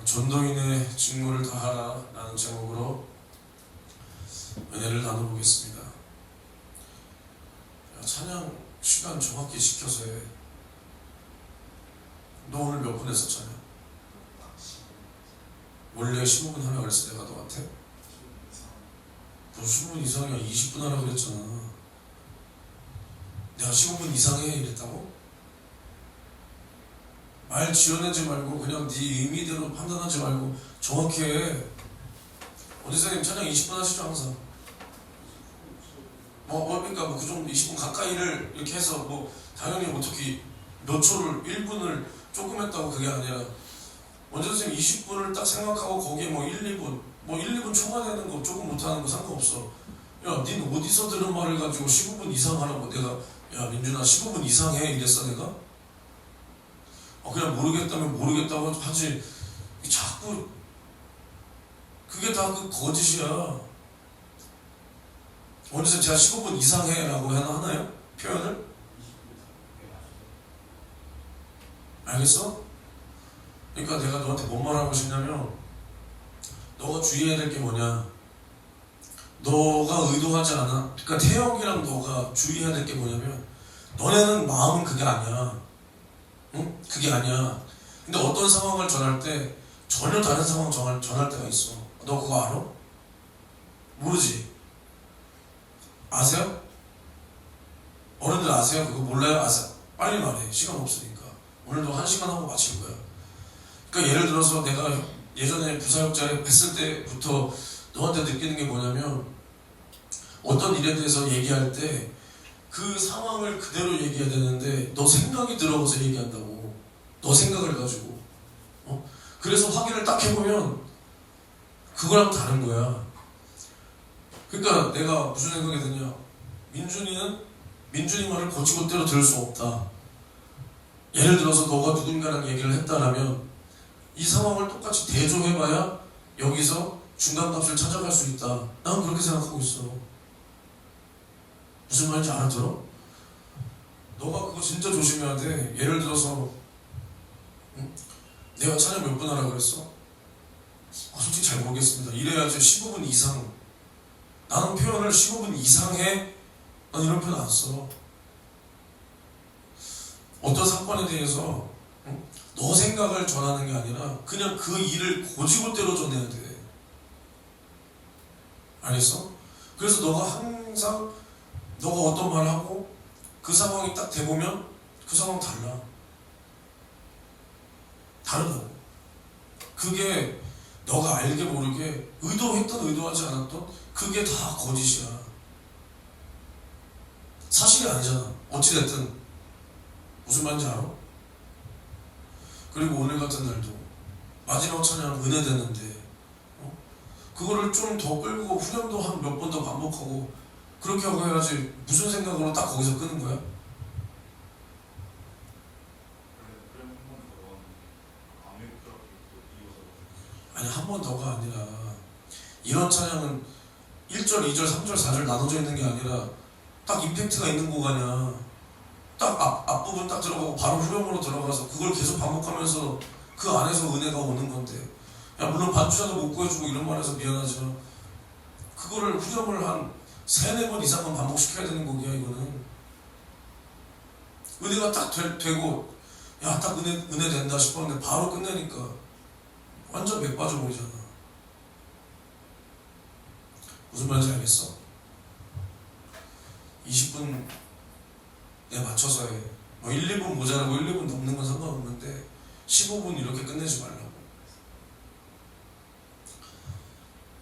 전도인의 직무를 다하라 라는 제목으로 은혜를 나눠보겠습니다. 찬양 시간 정확히 지켜서 해. 너 오늘 몇 분 했었잖아. 원래 15분 하려고 그랬어. 내가 너한테 너 15분 이상이야. 20분 하라고 그랬잖아. 내가 15분 이상 해 이랬다고? 말 지어내지 말고 그냥 네 의미대로 판단하지 말고 정확히 해. 원지사님 찬양 20분 하시죠 항상. 그러니까 그 정도 20분 가까이를 이렇게 해서 당연히 어떻게 몇 초를 1분을 조금 했다고 그게 아니라 원지사님 20분을 딱 생각하고 거기에 1, 2분 1, 2분 초과되는 거 조금 못하는 거 상관없어. 야, 닌 어디서 들은 말을 가지고 15분 이상 하라고. 내가 야 민준아 15분 이상 해 이랬어 내가? 그냥 모르겠다면 모르겠다고 하지. 자꾸 그게 다 그 거짓이야. 원지사님 제가 15분 이상 해 라고 하나요? 표현을? 알겠어? 그러니까 내가 너한테 뭔 말하고 싶냐면 너가 주의해야 될 게 뭐냐, 너가 의도하지 않아. 그러니까 태영이랑 너가 주의해야 될 게 뭐냐면 너네는 마음은 그게 아니야. 응? 그게 아니야. 근데 어떤 상황을 전할 때 전혀 다른 상황 전할 때가 있어. 너 그거 알아? 모르지? 아세요? 어른들 아세요? 그거 몰라요? 아세요? 빨리 말해. 시간 없으니까. 오늘도 1시간 하고 마칠 거야. 그러니까 예를 들어서 내가 예전에 부사역자를 했을 때부터 너한테 느끼는 게 뭐냐면 어떤 일에 대해서 얘기할 때 그 상황을 그대로 얘기해야 되는데 너 생각이 들어가서 얘기한다고. 너 생각을 가지고. 그래서 확인을 딱 해보면 그거랑 다른 거야. 그러니까 내가 무슨 생각이 드냐, 민준이 말을 곧이곧대로 들을 수 없다. 예를 들어서 너가 누군가랑 얘기를 했다라면 이 상황을 똑같이 대조해봐야 여기서 중간값을 찾아갈 수 있다. 난 그렇게 생각하고 있어. 무슨 말인지 알아들어? 너가 그거 진짜 조심해야 돼. 예를 들어서 내가 찬양 몇 분 하라고 그랬어? 솔직히 잘 모르겠습니다. 이래야지 15분 이상. 나는 표현을 15분 이상 해? 난 이런 표현 안 써. 어떤 사건에 대해서 너 생각을 전하는 게 아니라 그냥 그 일을 곧이곧대로 전해야 돼. 알겠어? 그래서 너가 항상 너가 어떤 말을 하고 그 상황이 딱 돼보면 그 상황 달라. 다르다고. 그게 너가 알게 모르게 의도했던 의도하지 않았던 그게 다 거짓이야. 사실이 아니잖아. 어찌됐든. 무슨 말인지 알아? 그리고 오늘 같은 날도 마지막 찬양 은혜 되는데 그거를 좀 더 끌고 후렴도 한 몇 번 더 반복하고 그렇게 하고 해야지. 무슨 생각으로 딱 거기서 끄는 거야? 아니 한 번 더가 아니라 이런 찬양은 1절, 2절, 3절, 4절 나눠져 있는 게 아니라 딱 임팩트가 있는 곡 아니야. 딱 앞부분 딱 들어가고 바로 후렴으로 들어가서 그걸 계속 반복하면서 그 안에서 은혜가 오는 건데. 야 물론 반주자도 못 구해주고 이런 말해서 미안하지만 그거를 후렴을 한 3-4번 이상은 반복시켜야 되는 곡이야. 이거는 은혜가 딱 되고 야 딱 은혜 된다 싶었는데 바로 끝내니까 완전 맥 빠져버리잖아. 무슨 말인지 알겠어? 20분에 맞춰서 해. 1, 2분 모자라고 1, 2분 넘는 건 상관없는데 15분 이렇게 끝내지 말라고.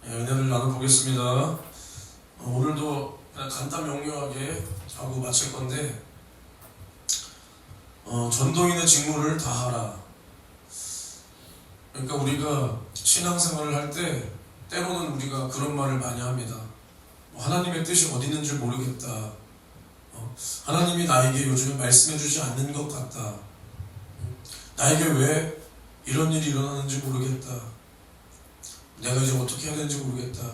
은혜를 나눠보겠습니다. 오늘도 그냥 간단 명료하게 하고 마칠 건데 전도인의 직무를 다하라. 그러니까 우리가 신앙생활을 할 때 때로는 우리가 그런 말을 많이 합니다. 하나님의 뜻이 어디 있는지 모르겠다. 하나님이 나에게 요즘에 말씀해주지 않는 것 같다. 나에게 왜 이런 일이 일어나는지 모르겠다. 내가 이제 어떻게 해야 되는지 모르겠다.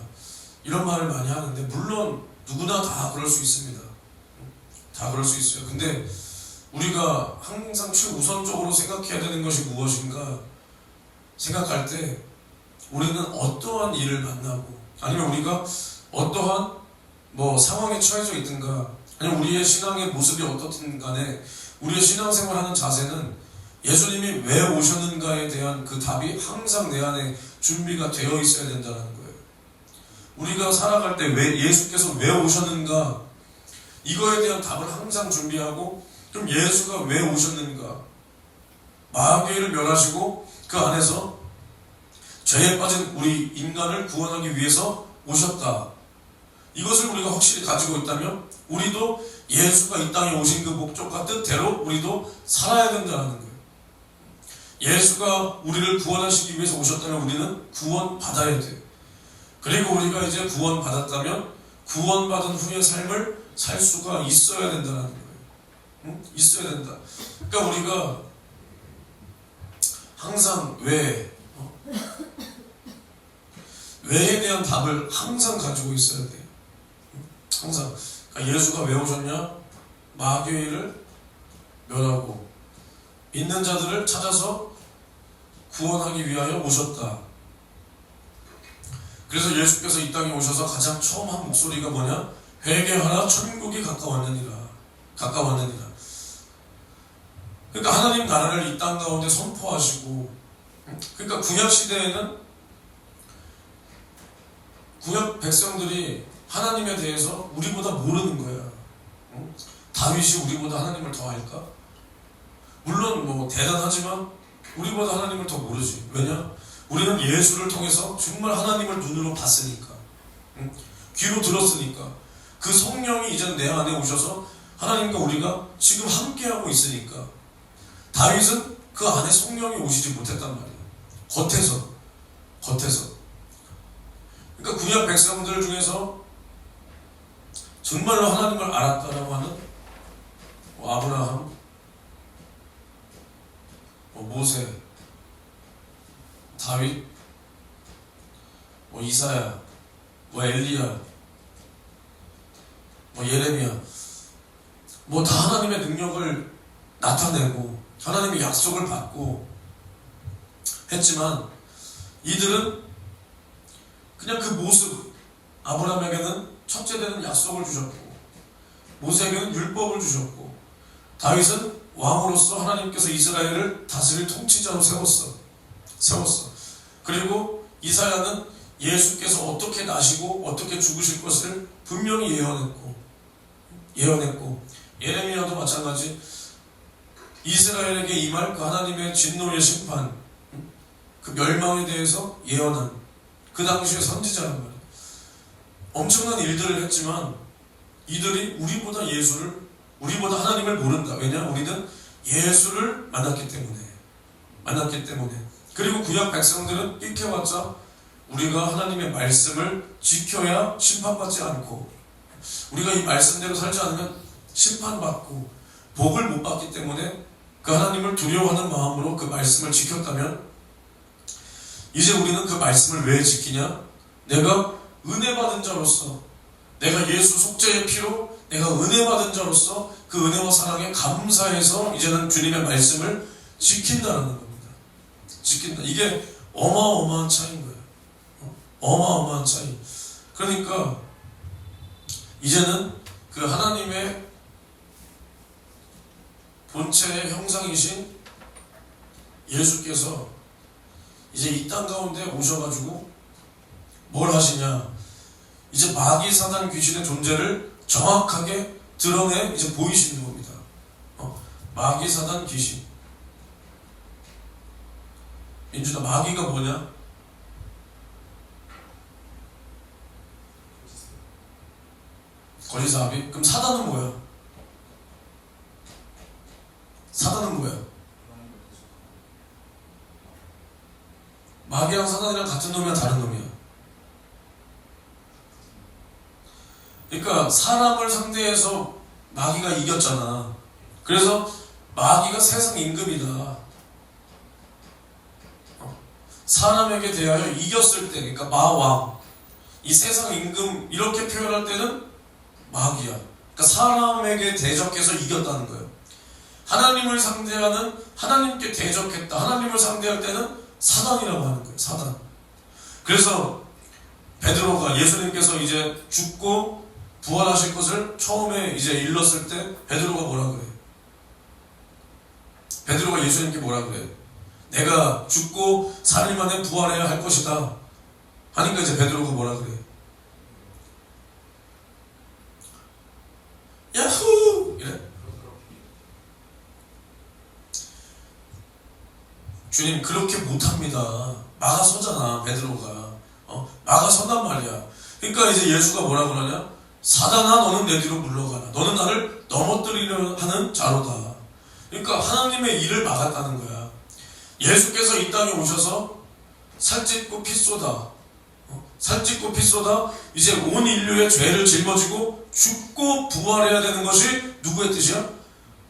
이런 말을 많이 하는데 물론 누구나 다 그럴 수 있습니다. 다 그럴 수 있어요. 근데 우리가 항상 최우선적으로 생각해야 되는 것이 무엇인가? 생각할 때 우리는 어떠한 일을 만나고 아니면 우리가 어떠한 상황에 처해져 있든가 아니면 우리의 신앙의 모습이 어떻든 간에 우리의 신앙생활하는 자세는 예수님이 왜 오셨는가에 대한 그 답이 항상 내 안에 준비가 되어 있어야 된다는 거예요. 우리가 살아갈 때 예수께서 왜 오셨는가 이거에 대한 답을 항상 준비하고 그럼 예수가 왜 오셨는가 마귀를 멸하시고 그 안에서 죄에 빠진 우리 인간을 구원하기 위해서 오셨다. 이것을 우리가 확실히 가지고 있다면 우리도 예수가 이 땅에 오신 그 목적과 뜻대로 우리도 살아야 된다는 거예요. 예수가 우리를 구원하시기 위해서 오셨다면 우리는 구원받아야 돼요. 그리고 우리가 이제 구원받았다면 구원받은 후의 삶을 살 수가 있어야 된다는 거예요. 응? 있어야 된다. 그러니까 우리가 항상 왜에 대한 답을 항상 가지고 있어야 돼요. 항상. 그러니까 예수가 왜 오셨냐? 마귀를 멸하고 믿는 자들을 찾아서 구원하기 위하여 오셨다. 그래서 예수께서 이 땅에 오셔서 가장 처음 한 목소리가 뭐냐? 회개하라 천국이 가까웠느니라. 가까웠느니라. 그러니까 하나님 나라를 이 땅 가운데 선포하시고 그러니까 구약 시대에는 구약 백성들이 하나님에 대해서 우리보다 모르는 거야. 다윗이 우리보다 하나님을 더 알까? 물론 대단하지만 우리보다 하나님을 더 모르지. 왜냐? 우리는 예수를 통해서 정말 하나님을 눈으로 봤으니까, 귀로 들었으니까, 그 성령이 이제 내 안에 오셔서 하나님과 우리가 지금 함께하고 있으니까. 다윗은 그 안에 성령이 오시지 못했단 말이에요. 겉에서. 그러니까 구약 백성들 중에서 정말로 하나님을 알았다라고 하는 아브라함, 모세, 다윗, 이사야, 엘리야, 예레미야, 다 하나님의 능력을 나타내고 하나님의 약속을 받고 했지만 이들은 그냥 그 모습, 아브라함에게는 첫째 되는 약속을 주셨고 모세에게는 율법을 주셨고 다윗은 왕으로서 하나님께서 이스라엘을 다스릴 통치자로 세웠어. 그리고 이사야는 예수께서 어떻게 나시고 어떻게 죽으실 것을 분명히 예언했고 예레미야도 마찬가지 이스라엘에게 임할 그 하나님의 진노의 심판, 그 멸망에 대해서 예언한 그 당시의 선지자란 말이에요. 엄청난 일들을 했지만 이들이 우리보다 하나님을 모른다. 왜냐? 우리는 예수를 만났기 때문에. 그리고 구약 백성들은 익혀봤자 우리가 하나님의 말씀을 지켜야 심판받지 않고 우리가 이 말씀대로 살지 않으면 심판받고 복을 못 받기 때문에 그 하나님을 두려워하는 마음으로 그 말씀을 지켰다면 이제 우리는 그 말씀을 왜 지키냐? 내가 은혜 받은 자로서 내가 예수 속죄의 피로 내가 은혜 받은 자로서 그 은혜와 사랑에 감사해서 이제는 주님의 말씀을 지킨다는 겁니다. 지킨다. 이게 어마어마한 차이인 거예요. 어마어마한 차이. 그러니까 이제는 그 하나님의 본체의 형상이신 예수께서 이제 이 땅 가운데 오셔가지고 뭘 하시냐? 이제 마귀 사단 귀신의 존재를 정확하게 드러내 이제 보이시는 겁니다. 마귀 사단 귀신. 민준아, 마귀가 뭐냐? 거짓사비? 그럼 사단은 뭐야? 사단은 뭐야? 마귀랑 사단이랑 같은 놈이야, 다른 놈이야? 그러니까 사람을 상대해서 마귀가 이겼잖아. 그래서 마귀가 세상 임금이다. 사람에게 대하여 이겼을 때, 그러니까 마왕, 이 세상 임금 이렇게 표현할 때는 마귀야. 그러니까 사람에게 대적해서 이겼다는 거예요. 하나님을 상대하는, 하나님께 대적했다. 하나님을 상대할 때는 사단이라고 하는 거예요. 사단. 그래서 베드로가 예수님께서 이제 죽고 부활하실 것을 처음에 이제 일렀을 때 베드로가 뭐라 그래요? 베드로가 예수님께 뭐라 그래요? 내가 죽고 3일 만에 부활해야 할 것이다 하니까 이제 베드로가 뭐라 그래요? 야후! 이래. 주님 그렇게 못합니다. 막아서잖아 베드로가. 막아선단 말이야. 그러니까 이제 예수가 뭐라 그러냐? 사단아 너는 내 뒤로 물러가라. 너는 나를 넘어뜨리려 하는 자로다. 그러니까 하나님의 일을 막았다는 거야. 예수께서 이 땅에 오셔서 살찢고 피 쏟아 살찢고 피 쏟아 이제 온 인류의 죄를 짊어지고 죽고 부활해야 되는 것이 누구의 뜻이야?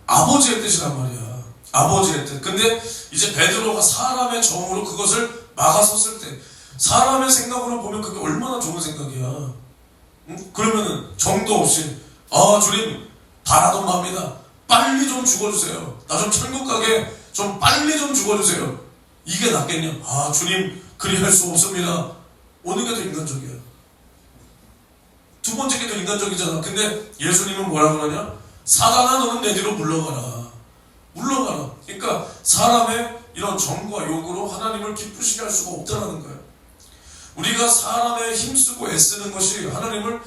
아버지의 뜻이란 말이야. 아버지의 뜻. 근데 이제 베드로가 사람의 정으로 그것을 막아섰을 때 사람의 생각으로 보면 그게 얼마나 좋은 생각이야. 응? 그러면은 정도 없이 주님 바라던 바입니다. 빨리 좀 죽어주세요. 나 좀 천국 가게 좀 빨리 좀 죽어주세요. 이게 낫겠냐? 주님 그리할 수 없습니다. 어느 게 더 인간적이야? 두 번째 게 더 인간적이잖아. 근데 예수님은 뭐라 그러냐? 사단아 너는 내 뒤로 물러가라. 물러가라. 그러니까 사람의 이런 정과 욕으로 하나님을 기쁘시게 할 수가 없다는 거야. 우리가 사람의 힘쓰고 애쓰는 것이 하나님을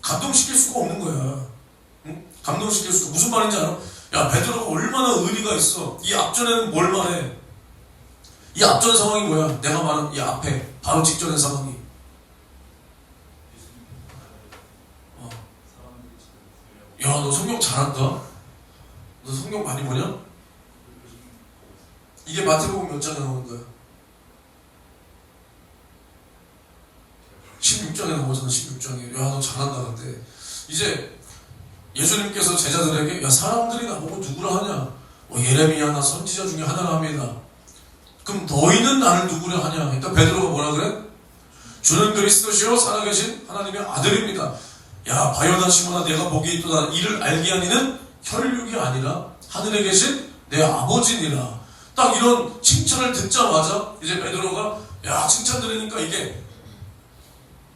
감동시킬 수가 없는 거야. 응? 감동시킬 수가. 무슨 말인지 알아? 야 베드로가 얼마나 의리가 있어. 이 앞전에는 뭘 말해? 이 앞전 상황이 뭐야? 내가 말한 이 앞에 바로 직전의 상황이. 야 너 성경 잘한다. 너 성경 많이 보냐? 이게 마태복음 몇 장에 나오는 거야? 16장에 나오잖아. 16장에. 야 너 잘한다. 근데 이제 예수님께서 제자들에게 야 사람들이 나보고 누구라 하냐? 예레미야나 선지자 중에 하나라 합니다. 그럼 너희는 나를 누구라 하냐? 그러니까 베드로가 뭐라 그래? 주는 그리스도시요 살아계신 하나님의 아들입니다. 야 바요나 시모나 내가 복이 있도다. 이를 알게 하니는 혈육이 아니라 하늘에 계신 내 아버지니라. 딱 이런 칭찬을 듣자마자 이제 베드로가 야 칭찬 들으니까 이게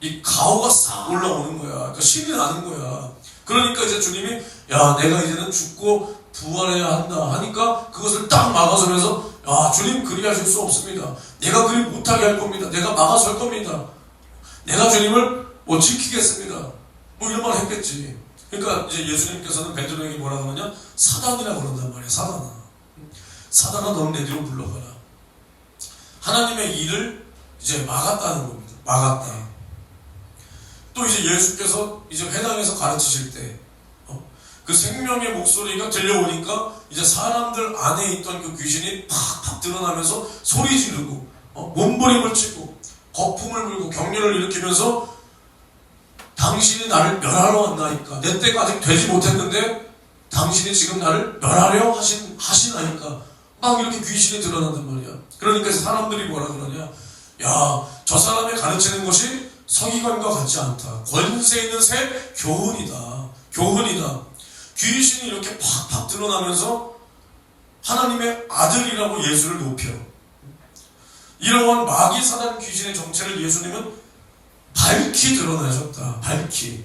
이 가오가 싹 올라오는 거야. 그러니까 신이 나는 거야. 그러니까 이제 주님이 야 내가 이제는 죽고 부활해야 한다 하니까 그것을 딱 막아서면서 야 주님 그리하실 수 없습니다. 내가 그리 못하게 할 겁니다. 내가 막아설 겁니다. 내가 주님을 지키겠습니다. 이런 말 했겠지. 그러니까 이제 예수님께서는 베드로에게 뭐라 그러냐? 사단이라고 그런단 말이야. 사단아 너는 내 뒤로 물러가라. 하나님의 일을 이제 막았다는 겁니다. 막았다. 또 이제 예수께서 이제 회당에서 가르치실 때 그 생명의 목소리가 들려오니까 이제 사람들 안에 있던 그 귀신이 팍팍 드러나면서 소리 지르고 몸부림을 치고 거품을 불고 격려를 일으키면서 당신이 나를 멸하러 왔나이까. 내 때가 아직 되지 못했는데 당신이 지금 나를 멸하려 하시나이까. 막 이렇게 귀신이 드러난단 말이야. 그러니까 사람들이 뭐라 그러냐? 야, 저 사람이 가르치는 것이 서기관과 같지 않다. 권세 있는 새 교훈이다. 교훈이다. 귀신이 이렇게 팍팍 드러나면서 하나님의 아들이라고 예수를 높여. 이러한 마귀 사단 귀신의 정체를 예수님은 밝히 드러내셨다. 밝히.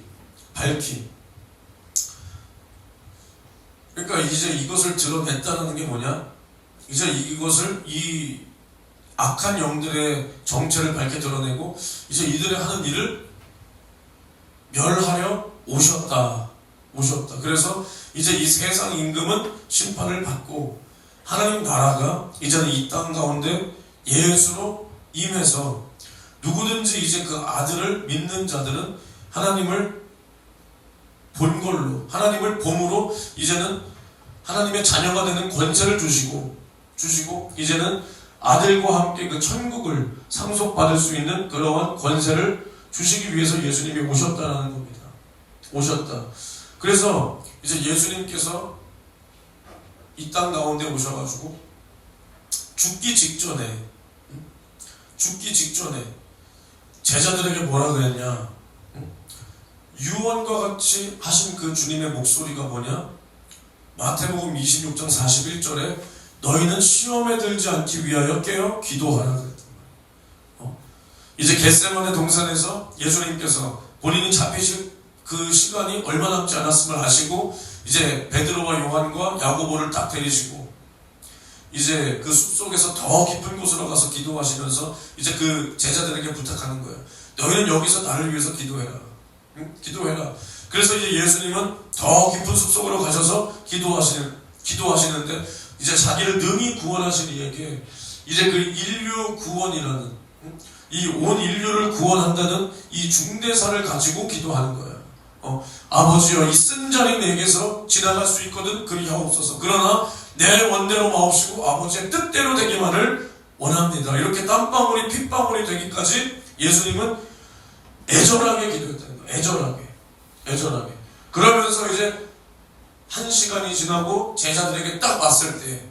그러니까 이제 이것을 드러냈다는 게 뭐냐? 이제 이것을 이 악한 영들의 정체를 밝게 드러내고 이제 이들의 하는 일을 멸하려 오셨다. 그래서 이제 이 세상 임금은 심판을 받고 하나님 나라가 이제는 이 땅 가운데 예수로 임해서 누구든지 이제 그 아들을 믿는 자들은 하나님을 본 걸로 하나님을 봄으로 이제는 하나님의 자녀가 되는 권세를 주시고 이제는 아들과 함께 그 천국을 상속받을 수 있는 그러한 권세를 주시기 위해서 예수님이 오셨다는 겁니다. 오셨다. 그래서 이제 예수님께서 이 땅 가운데 오셔가지고 죽기 직전에 제자들에게 뭐라 그랬냐? 유언과 같이 하신 그 주님의 목소리가 뭐냐? 마태복음 26장 41절에 너희는 시험에 들지 않기 위하여 깨어 기도하라 그랬단 말이에요. 이제 겟세마네 동산에서 예수님께서 본인이 잡히실 그 시간이 얼마 남지 않았음을 아시고 이제 베드로와 요한과 야고보를 딱 데리시고 이제 그 숲속에서 더 깊은 곳으로 가서 기도하시면서 이제 그 제자들에게 부탁하는 거예요. 너희는 여기서 나를 위해서 기도해라. 응? 기도해라. 그래서 이제 예수님은 더 깊은 숲속으로 가셔서 기도하시는데 이제 자기를 능히 구원하신 이에게 이제 그 인류 구원이라는 이 온 인류를 구원한다는 이 중대사를 가지고 기도하는 거예요. 아버지여 이 쓴 자리 내게서 지나갈 수 있거든 그리 하옵소서. 그러나 내 원대로 마옵시고 아버지의 뜻대로 되기만을 원합니다. 이렇게 땀방울이 핏방울이 되기까지 예수님은 애절하게 기도했다는 거예요. 애절하게. 그러면서 이제 1시간이 지나고 제자들에게 딱 왔을 때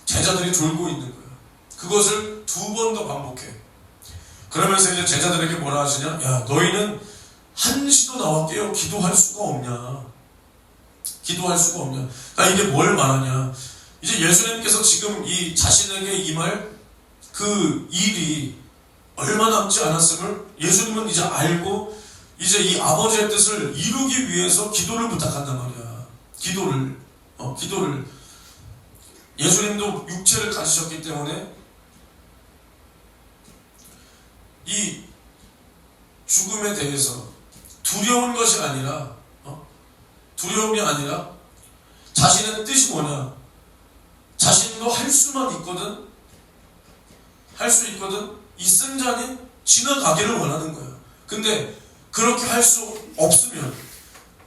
제자들이 졸고 있는 거예요. 그것을 2번 더 반복해. 그러면서 이제 제자들에게 뭐라 하시냐? 야, 너희는 1시도 나와 깨어 기도할 수가 없냐? 기도할 수가 없냐? 그러니까 이게 뭘 말하냐? 이제 예수님께서 지금 이 자신에게 임할 그 일이 얼마 남지 않았음을 예수님은 이제 알고 이제 이 아버지의 뜻을 이루기 위해서 기도를 부탁한단 말이야. 기도를. 예수님도 육체를 가지셨기 때문에 이 죽음에 대해서 두려운 것이 아니라 두려움이 아니라 자신의 뜻이 뭐냐? 자신도 할 수만 있거든. 할 수 있거든. 이 쓴 잔이 지나가기를 원하는 거야. 근데 그렇게 할 수 없으면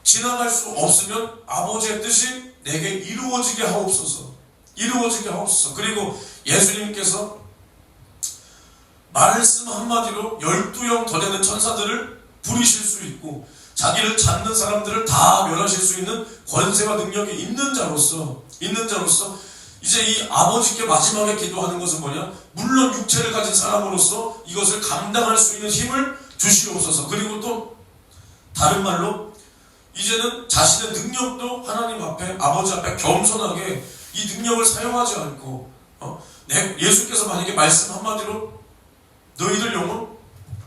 지나갈 수 없으면 아버지의 뜻이 내게 이루어지게 하옵소서. 그리고 예수님께서 말씀 한마디로 12영 더 되는 천사들을 부리실 수 있고 자기를 찾는 사람들을 다 멸하실 수 있는 권세와 능력이 있는 자로서 이제 이 아버지께 마지막에 기도하는 것은 뭐냐? 물론 육체를 가진 사람으로서 이것을 감당할 수 있는 힘을 주시옵소서. 그리고 또 다른 말로 이제는 자신의 능력도 하나님 앞에 아버지 앞에 겸손하게 이 능력을 사용하지 않고 예수께서 만약에 말씀 한마디로 너희들 영혼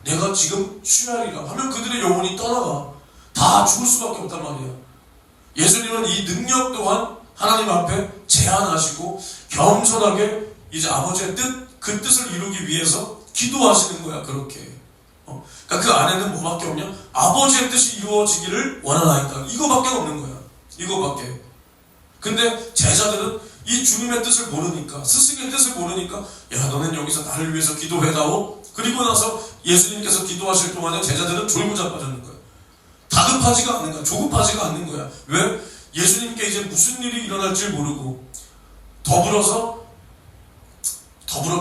내가 지금 취하리라 하면 그들의 영혼이 떠나가 다 죽을 수밖에 없단 말이야. 예수님은 이 능력 또한 하나님 앞에 제한하시고 겸손하게 이제 아버지의 그 뜻을 이루기 위해서 기도하시는 거야. 그렇게 그러니까 그 안에는 뭐밖에 없냐? 아버지의 뜻이 이루어지기를 원하나이다. 이거밖에 없는 거야. 이거밖에. 근데 제자들은 이 주님의 뜻을 모르니까, 스승의 뜻을 모르니까 야 너는 여기서 나를 위해서 기도해다오. 그리고 나서 예수님께서 기도하실 동안에 제자들은 졸고자빠졌는 거야. 다급하지가 않는 거야. 조급하지가 않는 거야. 왜? 예수님께 이제 무슨 일이 일어날지 모르고 더불어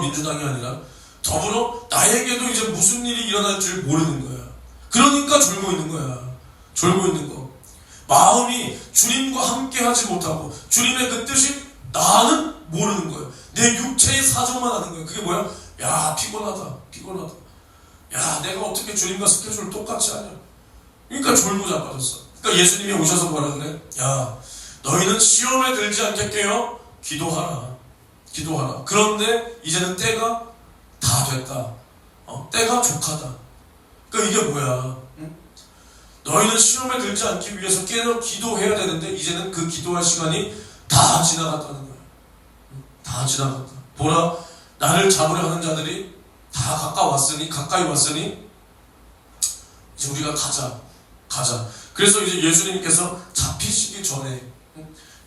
민주당이 아니라 더불어 나에게도 이제 무슨 일이 일어날 줄 모르는 거야. 그러니까 졸고 있는 거야. 졸고 있는 거. 마음이 주님과 함께 하지 못하고 주님의 그 뜻이 나는 모르는 거야. 내 육체의 사정만 아는 거야. 그게 뭐야? 야 피곤하다. 야 내가 어떻게 주님과 스케줄을 똑같이 하냐. 그러니까 졸고 자빠졌어. 그러니까 예수님이 오셔서 뭐라 그래? 야 너희는 시험에 들지 않게 깨어 기도하라. 그런데 이제는 때가 다 됐다. 때가 족하다. 그러니까 이게 뭐야? 응? 너희는 시험에 들지 않기 위해서 깨어 기도해야 되는데 이제는 그 기도할 시간이 다 지나갔다는 거야. 다 지나갔다. 보라, 나를 잡으려 하는 자들이 다 가까이 왔으니 이제 우리가 가자. 그래서 이제 예수님께서 잡히시기 전에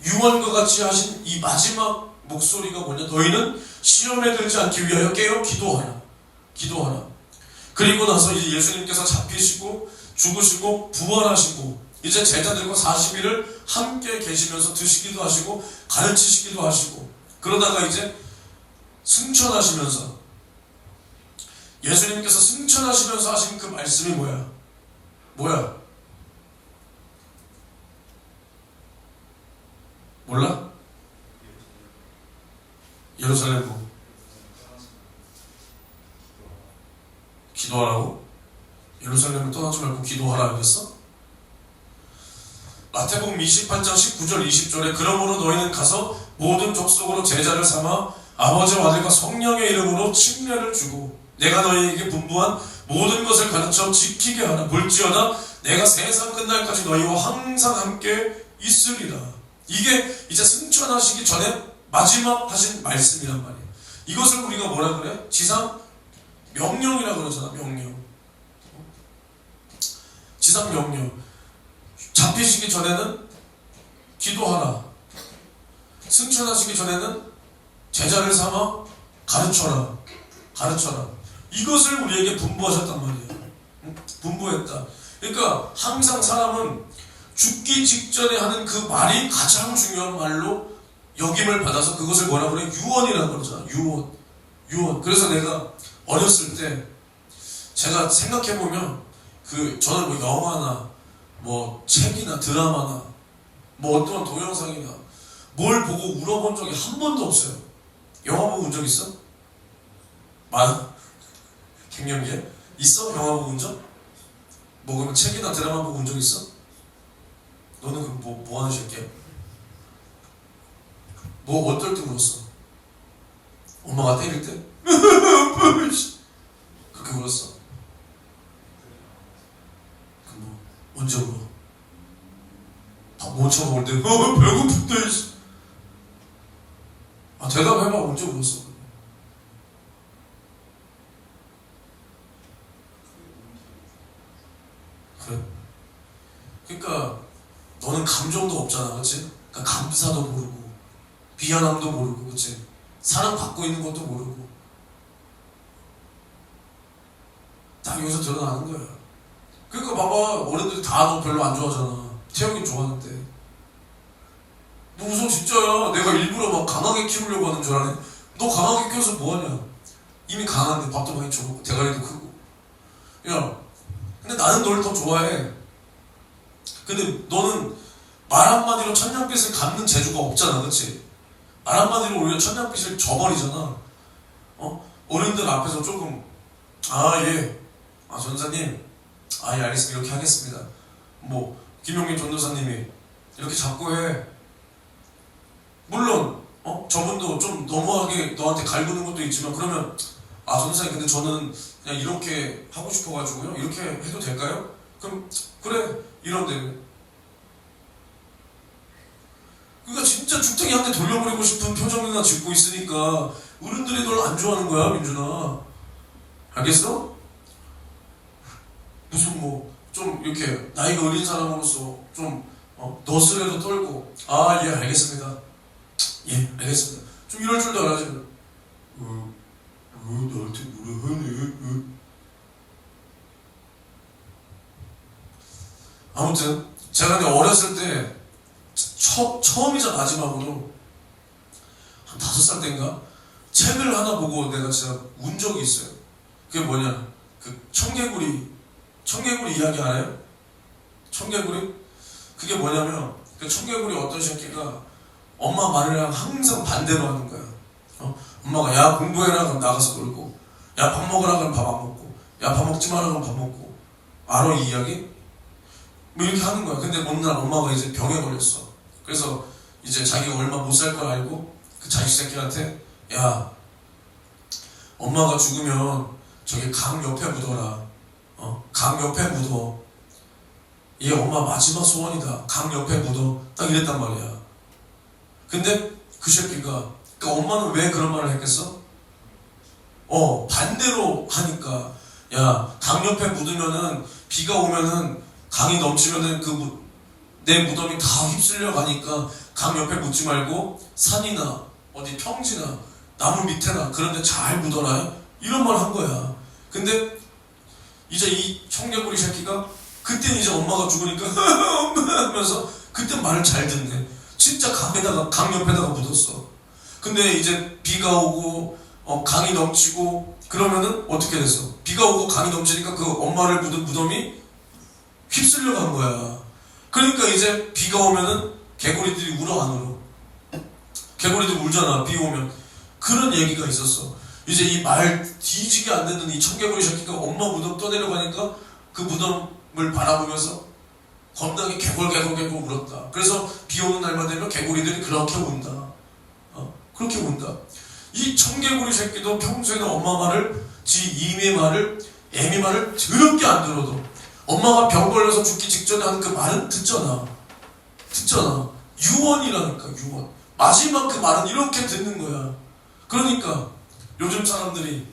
유언과 같이 하신 이 마지막 목소리가 뭐냐? 너희는 시험에 들지 않기 위하여 깨어 기도하라. 그리고 나서 이제 예수님께서 잡히시고 죽으시고 부활하시고 이제 제자들과 40일을 함께 계시면서 드시기도 하시고 가르치시기도 하시고 그러다가 이제 승천하시면서 예수님께서 승천하시면서 하신 그 말씀이 뭐야? 몰라? 예루살렘 기도하라고? 예루살렘을 떠나지 말고 기도하라 그랬어? 마태복음 28장 19절 20절에 그러므로 너희는 가서 모든 족속으로 제자를 삼아 아버지와 아들과 성령의 이름으로 칭례를 주고 내가 너희에게 분부한 모든 것을 가르쳐 지키게 하라. 볼지어다 내가 세상 끝날까지 너희와 항상 함께 있으리라. 이게 이제 승천하시기 전에 마지막 하신 말씀이란 말이에요. 이것을 우리가 뭐라 그래? 지상 명령이라 그러잖아. 명령. 지상 명령. 잡히시기 전에는 기도하라. 승천하시기 전에는 제자를 삼아 가르쳐라. 가르쳐라. 이것을 우리에게 분부하셨단 말이에요. 분부했다. 그러니까 항상 사람은 죽기 직전에 하는 그 말이 가장 중요한 말로 여김을 받아서 그것을 뭐라 그래? 유언이라고 그러잖아. 유언. 유언. 그래서 내가 어렸을 때 제가 생각해보면 저는 뭐 영화나 뭐 책이나 드라마나 뭐 어떤 동영상이나 뭘 보고 울어본 적이 한 번도 없어요. 영화 보고 운 적 있어? 많아? 갱년기에? 있어? 영화 보고 운 적? 뭐 그러면 책이나 드라마 보고 운 적 있어? 너는 그럼 뭐 하는 새끼야? 뭐 어떨 때 울었어? 엄마가 때릴 때? 그렇게 울었어? 그럼 언제 울어? 다 못 참아올 때 배고픈데. 대답해봐. 언제 울었어? 그래? 그러니까 너는 감정도 없잖아, 그치? 그러니까 감사도 모르고 미안함도 모르고, 그치? 사랑받고 있는 것도 모르고 딱 여기서 드러나는 거야. 그러니까 봐봐, 어른들이 다 너 별로 안 좋아하잖아. 태영이 좋아하는데. 너 우선 진짜야. 내가 일부러 막 강하게 키우려고 하는 줄 아네. 너 강하게 키워서 뭐하냐? 이미 강한데 밥도 많이 줘먹고 대가리도 크고. 야, 근데 나는 너를 더 좋아해. 근데 너는 말 한마디로 천냥빚을 갚는 재주가 없잖아, 그치? 말 한마디로 오히려 천냥빚을 져버리잖아. 어른들 앞에서 조금 예, 전사님, 예, 알겠습니다. 이렇게 하겠습니다. 뭐 김용민 전도사님이 이렇게 자꾸 해. 물론 저분도 좀 너무하게 너한테 갈구는 것도 있지만, 그러면 전사님 근데 저는 그냥 이렇게 하고 싶어가지고요, 이렇게 해도 될까요? 그럼 그래, 이런데. 그러니까 진짜 죽탱이 한 대 돌려버리고 싶은 표정이나 짓고 있으니까 어른들이 널 안 좋아하는 거야, 민준아. 알겠어? 무슨 좀 이렇게 나이가 어린 사람으로서 좀 너스레도 떨고 예, 알겠습니다. 예, 알겠습니다. 좀 이럴 줄도 알아야지. 나한테 뭐라 하네. 아무튼 제가 근데 어렸을 때 처음이자 마지막으로 한 5살 때인가 책을 하나 보고 내가 진짜 운 적이 있어요. 그게 뭐냐, 그 청개구리 이야기 알아요? 청개구리? 그게 뭐냐면 그 청개구리 어떤 새끼가 엄마 말이랑 항상 반대로 하는 거야. 엄마가 야 공부해라 그럼 나가서 놀고, 야 밥 먹으라 그럼 밥 안 먹고, 야 밥 먹지 마라 그럼 밥 먹고. 알아 이 이야기? 뭐 이렇게 하는 거야. 근데 어느 날 엄마가 이제 병에 걸렸어. 그래서 이제 자기가 얼마 못 살 걸 알고 그 자식 새끼한테 야 엄마가 죽으면 저기 강 옆에 묻어라. 강 옆에 묻어. 얘 엄마 마지막 소원이다. 강 옆에 묻어. 딱 이랬단 말이야. 근데 그 새끼가, 그러니까 엄마는 왜 그런 말을 했겠어? 반대로 하니까, 야 강 옆에 묻으면은 비가 오면은 강이 넘치면은 내 무덤이 다 휩쓸려 가니까 강 옆에 묻지 말고 산이나 어디 평지나 나무 밑에나 그런 데 잘 묻어라. 이런 말 한 거야. 근데 이제 이 청개구리 새끼가 그때는 이제 엄마가 죽으니까 엄마 하면서 그때 말을 잘 듣네. 진짜 강 옆에다가 묻었어. 근데 이제 비가 오고 강이 넘치고 그러면은 어떻게 됐어? 비가 오고 강이 넘치니까 그 엄마를 묻은 무덤이 휩쓸려 간 거야. 그러니까 이제 비가 오면은 개구리들이 울어 안 울어? 개구리들 울잖아, 비 오면. 그런 얘기가 있었어. 이제 이 말 뒤지게 안 듣는 이 청개구리 새끼가 엄마 무덤 떠내려가니까 그 무덤을 바라보면서 겁나게 개골 울었다. 그래서 비 오는 날만 되면 개구리들이 그렇게 운다. 그렇게 운다. 이 청개구리 새끼도 평소에는 엄마 말을, 지 이미 말을, 애미 말을 더럽게 안 들어도 엄마가 병 걸려서 죽기 직전에 하는 그 말은 듣잖아. 유언이라니까, 유언. 마지막 그 말은 이렇게 듣는 거야. 그러니까 요즘 사람들이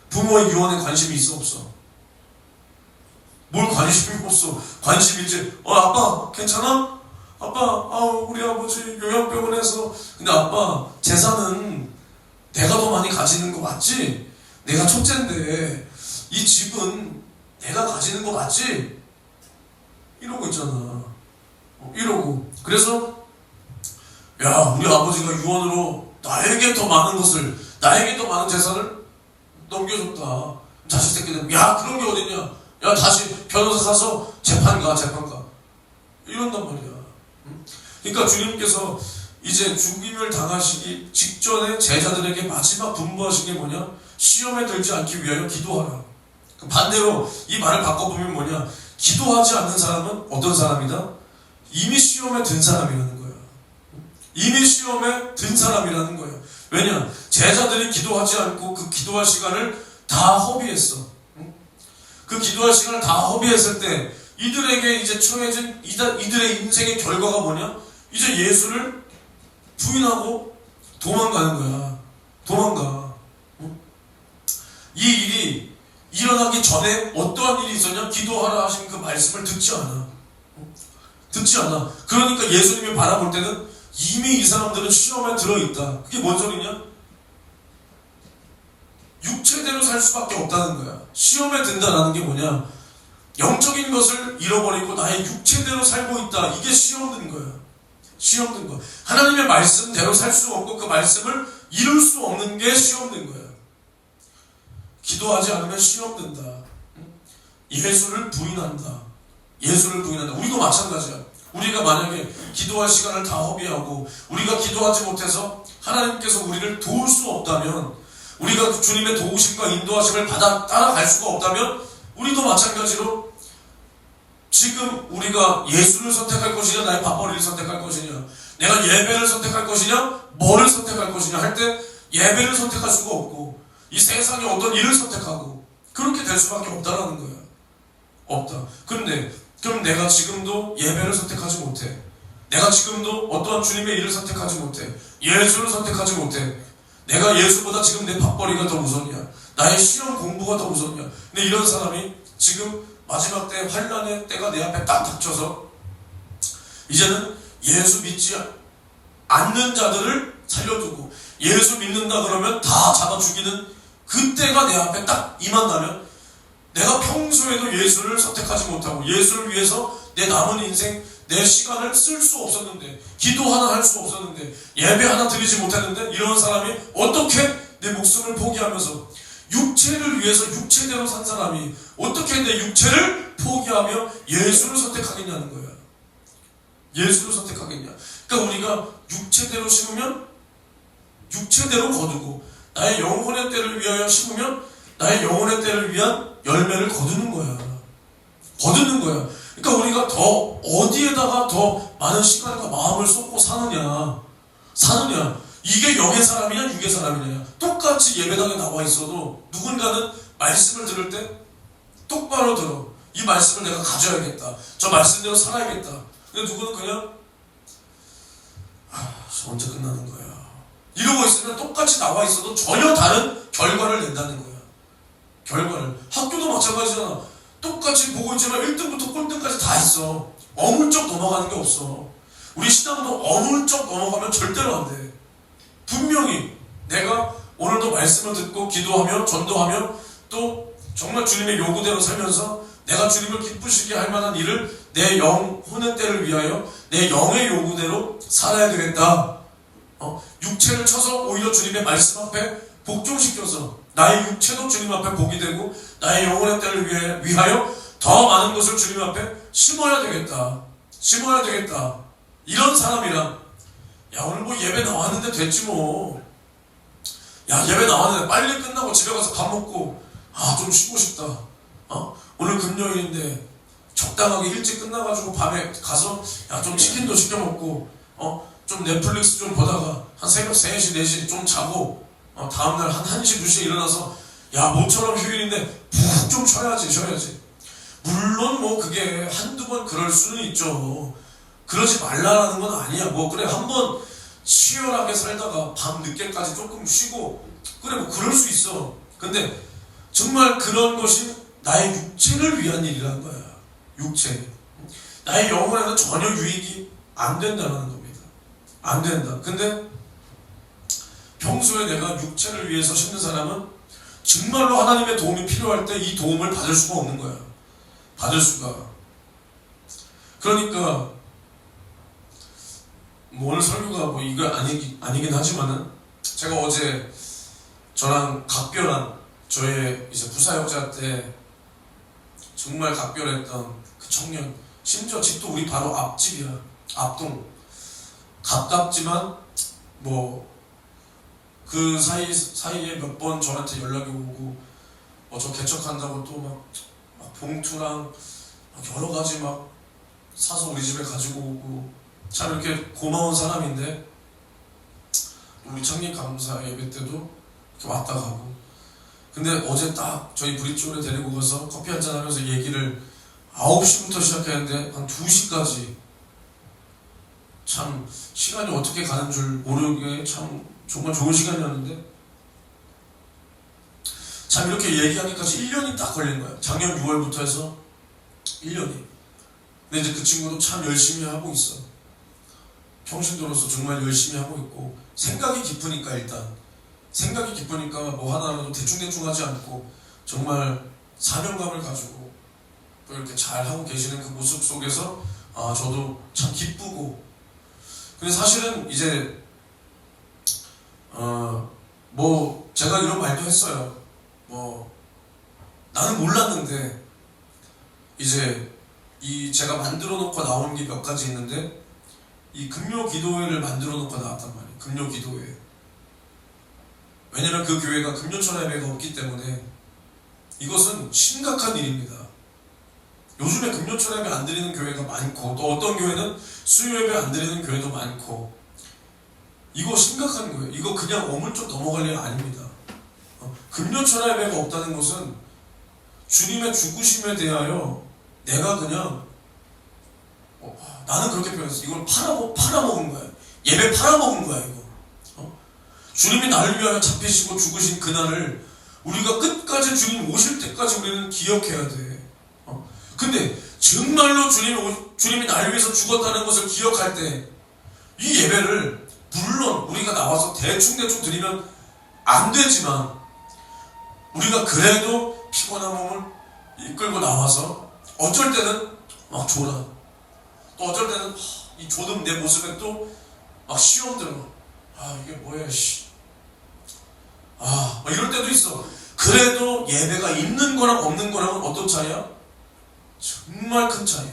부모의 유언에 관심이 있어 없어? 뭘 관심이 없어? 관심이 이제 아빠 괜찮아? 아빠 우리 아버지 요양병원에서. 근데 아빠 재산은 내가 더 많이 가지는 거 맞지? 내가 첫째인데 이 집은 내가 가지는 거 맞지? 이러고 있잖아. 이러고. 그래서 야, 우리 아버지가 유언으로 나에게 더 많은 것을, 나에게 더 많은 재산을 넘겨줬다. 자식 새끼들, 야, 그런 게 어딨냐? 야, 다시 변호사 사서 재판 가. 이런단 말이야. 그러니까 주님께서 이제 죽임을 당하시기 직전에 제자들에게 마지막 분부하신 게 뭐냐? 시험에 들지 않기 위하여 기도하라. 반대로 이 말을 바꿔보면 뭐냐? 기도하지 않는 사람은 어떤 사람이다? 이미 시험에 든 사람이라는 거야. 이미 시험에 든 사람이라는 거야. 왜냐? 제자들이 기도하지 않고 그 기도할 시간을 다 허비했어. 그 기도할 시간을 다 허비했을 때 이들에게 이제 처해진 이들의 인생의 결과가 뭐냐? 이제 예수를 부인하고 도망가는 거야. 도망가. 이 일이 일어나기 전에 어떠한 일이 있었냐? 기도하라 하신 그 말씀을 듣지 않아. 그러니까 예수님이 바라볼 때는 이미 이 사람들은 시험에 들어있다. 그게 뭔 소리냐? 육체대로 살 수밖에 없다는 거야. 시험에 든다라는 게 뭐냐? 영적인 것을 잃어버리고 나의 육체대로 살고 있다. 이게 시험 든 거야. 시험 든 거. 하나님의 말씀대로 살 수 없고 그 말씀을 이룰 수 없는 게 시험 든 거야. 기도하지 않으면 시험 든다. 예수를 부인한다. 우리도 마찬가지야. 우리가 만약에 기도할 시간을 다 허비하고 우리가 기도하지 못해서 하나님께서 우리를 도울 수 없다면, 우리가 주님의 도우심과 인도하심을 받아 따라갈 수가 없다면 우리도 마찬가지로 지금 우리가 예수를 선택할 것이냐 나의 밥벌이를 선택할 것이냐, 내가 예배를 선택할 것이냐 뭐를 선택할 것이냐 할 때 예배를 선택할 수가 없고 이 세상에 어떤 일을 선택하고 그렇게 될 수밖에 없다라는 거야. 없다. 그런데 그럼 내가 지금도 예배를 선택하지 못해. 내가 지금도 어떠한 주님의 일을 선택하지 못해. 예수를 선택하지 못해. 내가 예수보다 지금 내 밥벌이가 더 우선이야. 나의 시험 공부가 더 우선이야. 근데 이런 사람이 지금 마지막 때 환난의 때가 내 앞에 딱 닥쳐서 이제는 예수 믿지 않는 자들을 살려두고 예수 믿는다 그러면 다 잡아 죽이는 그때가 내 앞에 딱 임한다면, 내가 평소에도 예수를 선택하지 못하고 예수를 위해서 내 남은 인생 내 시간을 쓸 수 없었는데, 기도 하나 할 수 없었는데, 예배 하나 드리지 못했는데, 이런 사람이 어떻게 내 목숨을 포기하면서 육체를 위해서 육체대로 산 사람이 어떻게 내 육체를 포기하며 예수를 선택하겠냐는 거야. 예수를 선택하겠냐. 그러니까 우리가 육체대로 심으면 육체대로 거두고, 나의 영혼의 때를 위하여 심으면 나의 영혼의 때를 위한 열매를 거두는 거야. 그러니까 우리가 더 어디에다가 더 많은 시간과 마음을 쏟고 사느냐. 이게 영의 사람이냐 육의 사람이냐. 똑같이 예배당에 나와 있어도 누군가는 말씀을 들을 때 똑바로 들어. 이 말씀을 내가 가져야겠다. 저 말씀대로 살아야겠다. 근데 누구는 그냥 언제 끝나는 거야. 이러고 있으면 똑같이 나와 있어도 전혀 다른 결과를 낸다는 거야. 학교도 마찬가지잖아. 똑같이 보고 있지만 1등부터 꼴등까지 다 있어. 어물쩍 넘어가는 게 없어. 우리 신앙도 어물쩍 넘어가면 절대로 안 돼. 분명히 내가 오늘도 말씀을 듣고 기도하며 전도하며 또 정말 주님의 요구대로 살면서 내가 주님을 기쁘시게 할 만한 일을 내 영혼의 때를 위하여 내 영의 요구대로 살아야 되겠다. 육체를 쳐서 오히려 주님의 말씀 앞에 복종시켜서 나의 육체도 주님 앞에 복이 되고 나의 영혼의 때를 위하여 더 많은 것을 주님 앞에 심어야 되겠다. 이런 사람이랑, 야 오늘 뭐 예배 나왔는데 됐지 뭐. 야 예배 나왔는데 빨리 끝나고 집에 가서 밥 먹고 좀 쉬고 싶다. 오늘 금요일인데 적당하게 일찍 끝나가지고 밤에 가서 야 좀 치킨도 시켜 먹고 좀 넷플릭스 좀 보다가 한 새벽 3시, 4시 좀 자고 다음날 한 1시, 2시에 일어나서 야 모처럼 휴일인데 푹 좀 쉬어야지. 물론 뭐 그게 한두 번 그럴 수는 있죠. 그러지 말라라는 건 아니야. 뭐 그래 한번 치열하게 살다가 밤 늦게까지 조금 쉬고 그래 뭐 그럴 수 있어. 근데 정말 그런 것이 나의 육체를 위한 일이라는 거야. 육체. 나의 영혼에는 전혀 유익이 안 된다는 겁니다. 안 된다. 근데 평소에 내가 육체를 위해서 쉬는 사람은 정말로 하나님의 도움이 필요할 때 이 도움을 받을 수가 없는 거야. 받을 수가. 그러니까 뭐 오늘 설교가 뭐 이거 아니긴 하지만은 제가 어제 저랑 각별한 저의 이제 부사역자 때 정말 각별했던 그 청년, 심지어 집도 우리 바로 앞집이야. 앞동. 가깝지만 뭐 그 사이에 몇 번 저한테 연락이 오고 저 개척한다고 또 막 봉투랑 막 여러 가지 막 사서 우리 집에 가지고 오고 참 이렇게 고마운 사람인데 우리 청년 감사 예배 때도 이렇게 왔다 가고. 근데 어제 딱 저희 브릿지홀에 데리고 가서 커피 한잔 하면서 얘기를 9시부터 시작했는데 한 2시까지 참 시간이 어떻게 가는 줄 모르게 참 정말 좋은 시간이었는데 참 이렇게 얘기하기까지 1년이 딱 걸린 거야. 작년 6월부터 해서 1년이. 근데 이제 그 친구도 참 열심히 하고 있어. 평신도로서 정말 열심히 하고 있고 생각이 깊으니까 일단 생각이 깊으니까 뭐 하나라도 대충대충 하지 않고 정말 사명감을 가지고 또 이렇게 잘 하고 계시는 그 모습 속에서 저도 참 기쁘고. 근데 사실은 이제 뭐 제가 이런 말도 했어요. 뭐 나는 몰랐는데 이제 이 제가 만들어 놓고 나온 게 몇 가지 있는데 이 금요 기도회를 만들어 놓고 나왔단 말이에요. 금요 기도회. 왜냐면 그 교회가 금요철 예배가 없기 때문에 이것은 심각한 일입니다. 요즘에 금요철 예배 안 드리는 교회가 많고 또 어떤 교회는 수요 예배 안 드리는 교회도 많고 이거 심각한 거예요. 이거 그냥 어물쩍 넘어갈 일 아닙니다. 금요철 예배가 없다는 것은 주님의 죽으심에 대하여 내가 그냥 나는 그렇게 표현했어. 이걸 팔아먹은 거야. 예배 팔아먹은 거야 이거. 주님이 나를 위하여 잡히시고 죽으신 그날을 우리가 끝까지 주님 오실 때까지 우리는 기억해야 돼. 근데 정말로 주님이 나를 위해서 죽었다는 것을 기억할 때 이 예배를 물론 우리가 나와서 대충 드리면 안 되지만 우리가 그래도 피곤한 몸을 이끌고 나와서 어쩔 때는 막 졸아. 또 어쩔 때는 이 조금 내 모습에 또 막 시험 들어. 이게 뭐야 씨. 막 이럴 때도 있어. 그래도 예배가 있는 거랑 없는 거랑은 어떤 차이야? 정말 큰 차이야.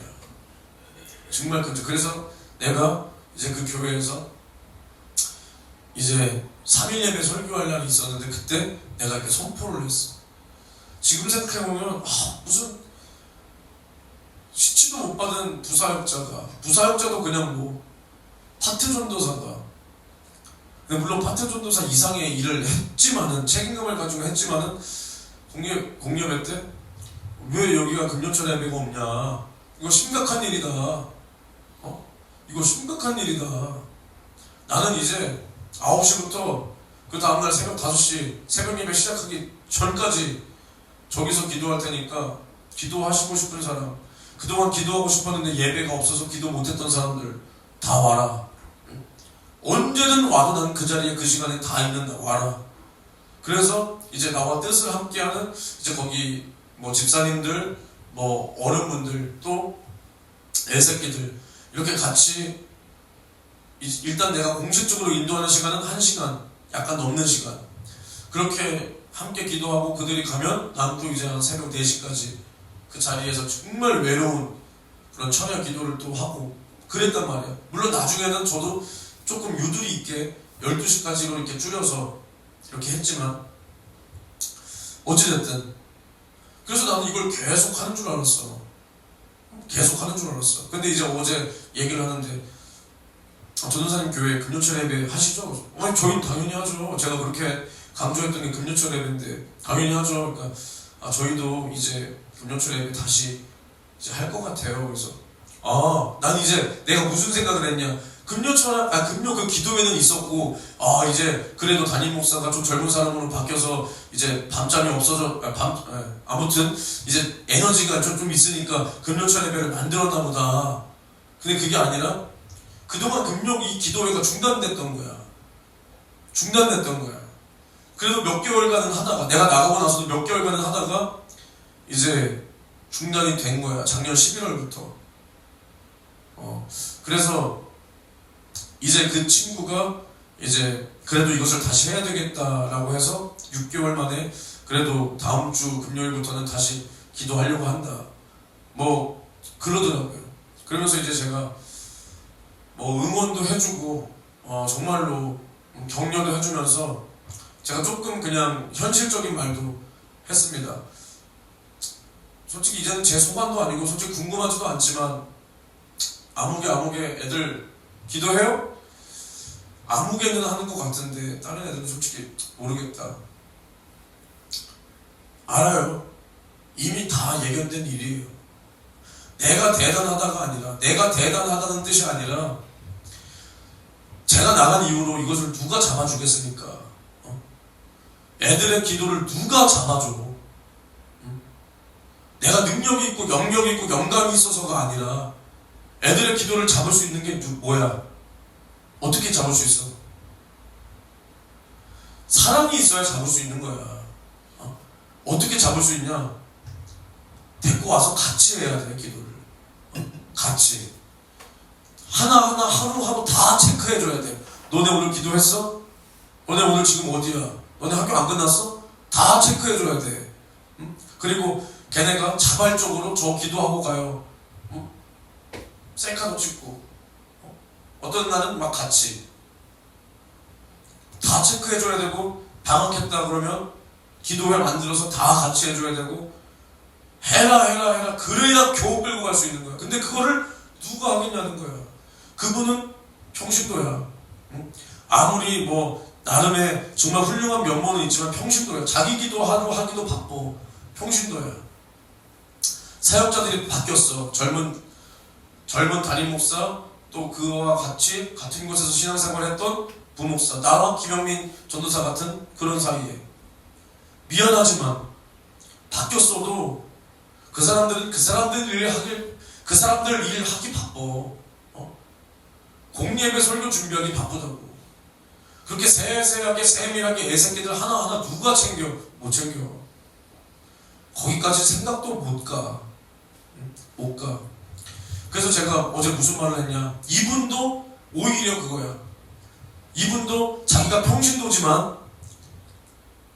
정말 큰 차이. 그래서 내가 이제 그 교회에서 이제 3일 예배 설교할 날이 있었는데 그때 내가 이렇게 선포를 했어. 지금 생각해보면 무슨 시치도 못 받은 부사역자도 그냥 뭐 파트 전도사가. 근데 물론 파트 전도사 이상의 일을 했지만은 책임감을 가지고 했지만은 공예배 때 왜 여기가 금요철 예배가 없냐? 이거 심각한 일이다. 이거 심각한 일이다. 나는 이제 9시부터 그 다음날 새벽 5시 새벽 예배 시작하기 전까지 저기서 기도할 테니까 기도하시고 싶은 사람, 그동안 기도하고 싶었는데 예배가 없어서 기도 못했던 사람들 다 와라. 언제든 와도 난 그 자리에 그 시간에 다 있는다. 와라. 그래서 이제 나와 뜻을 함께하는 이제 거기 뭐 집사님들, 뭐 어른분들, 또 애새끼들 이렇게 같이 일단 내가 공식적으로 인도하는 시간은 1시간 약간 넘는 시간 그렇게 함께 기도하고 그들이 가면 난 또 이제 한 새벽 4시까지 그 자리에서 정말 외로운 그런 처녀 기도를 또 하고 그랬단 말이야. 물론 나중에는 저도 조금 유두리 있게 12시까지로 이렇게 줄여서 이렇게 했지만 어찌됐든 그래서 나는 이걸 계속 하는 줄 알았어. 계속 하는 줄 알았어. 근데 이제 어제 얘기를 하는데 전도사님 교회 금요철 예배 하시죠? 아니 저희는 당연히 하죠. 제가 그렇게 강조했던 게 금요철 예배인데 당연히 하죠. 그러니까 저희도 이제 금요철 예배 다시 이제 할 것 같아요. 그래서 난 이제 내가 무슨 생각을 했냐? 금요 그 기도회는 있었고 이제 그래도 담임 목사가 좀 젊은 사람으로 바뀌어서 이제 밤잠이 없어져 아무튼 이제 에너지가 좀 있으니까 금요철 예배를 만들었나 보다. 근데 그게 아니라 그동안 이 기도회가 중단됐던 거야. 그래도 몇 개월간은 하다가 내가 나가고 나서도 몇 개월간은 하다가 이제 중단이 된 거야. 작년 11월부터. 그래서 이제 그 친구가 이제 그래도 이것을 다시 해야 되겠다라고 해서 6개월 만에 그래도 다음 주 금요일부터는 다시 기도하려고 한다. 뭐 그러더라고요. 그러면서 이제 제가 뭐 응원도 해주고 정말로 격려도 해주면서 제가 조금 그냥 현실적인 말도 했습니다. 솔직히 이제는 제 소관도 아니고 솔직히 궁금하지도 않지만 아무개 애들 기도해요? 아무개는 하는 것 같은데 다른 애들은 솔직히 모르겠다. 알아요. 이미 다 예견된 일이에요. 내가 대단하다가 아니라 내가 대단하다는 뜻이 아니라 제가 나간 이후로 이것을 누가 잡아주겠습니까? 애들의 기도를 누가 잡아줘? 내가 능력이 있고 영역이 있고 영감이 있어서가 아니라 애들의 기도를 잡을 수 있는 게 뭐야? 어떻게 잡을 수 있어? 사랑이 있어야 잡을 수 있는 거야. 어떻게 잡을 수 있냐? 데리고 와서 같이 해야 돼, 기도를. 같이. 하나하나 하루하루 다 체크해줘야 돼. 너네 오늘 기도했어? 너네 오늘 지금 어디야? 너네 학교 안 끝났어? 다 체크해줘야 돼. 그리고 걔네가 자발적으로 저 기도하고 가요. 셀카도 찍고 어떤 날은 막 같이 다 체크해줘야 되고 방학했다 그러면 기도회 만들어서 다 같이 해줘야 되고 해라 그래야 겨우 끌고 갈 수 있는 거야. 근데 그거를 누가 하겠냐는 거야. 그분은 평신도야. 아무리 뭐 나름의 정말 훌륭한 면모는 있지만 평신도야. 자기 기도하러 하기도 바빠. 평신도야. 사역자들이 바뀌었어. 젊은 담임 목사, 또 그와 같이 같은 곳에서 신앙생활했던 부목사, 나와 김영민 전도사 같은 그런 사이에 미안하지만 바뀌었어도 그 사람들 일 하기 바빠. 공예배 설교 준비하기 바쁘다고. 그렇게 세세하게 세밀하게 애새끼들 하나하나 누가 챙겨? 못 챙겨. 거기까지 생각도 못 가. 그래서 제가 어제 무슨 말을 했냐? 이분도 오히려 그거야. 이분도 자기가 평신도지만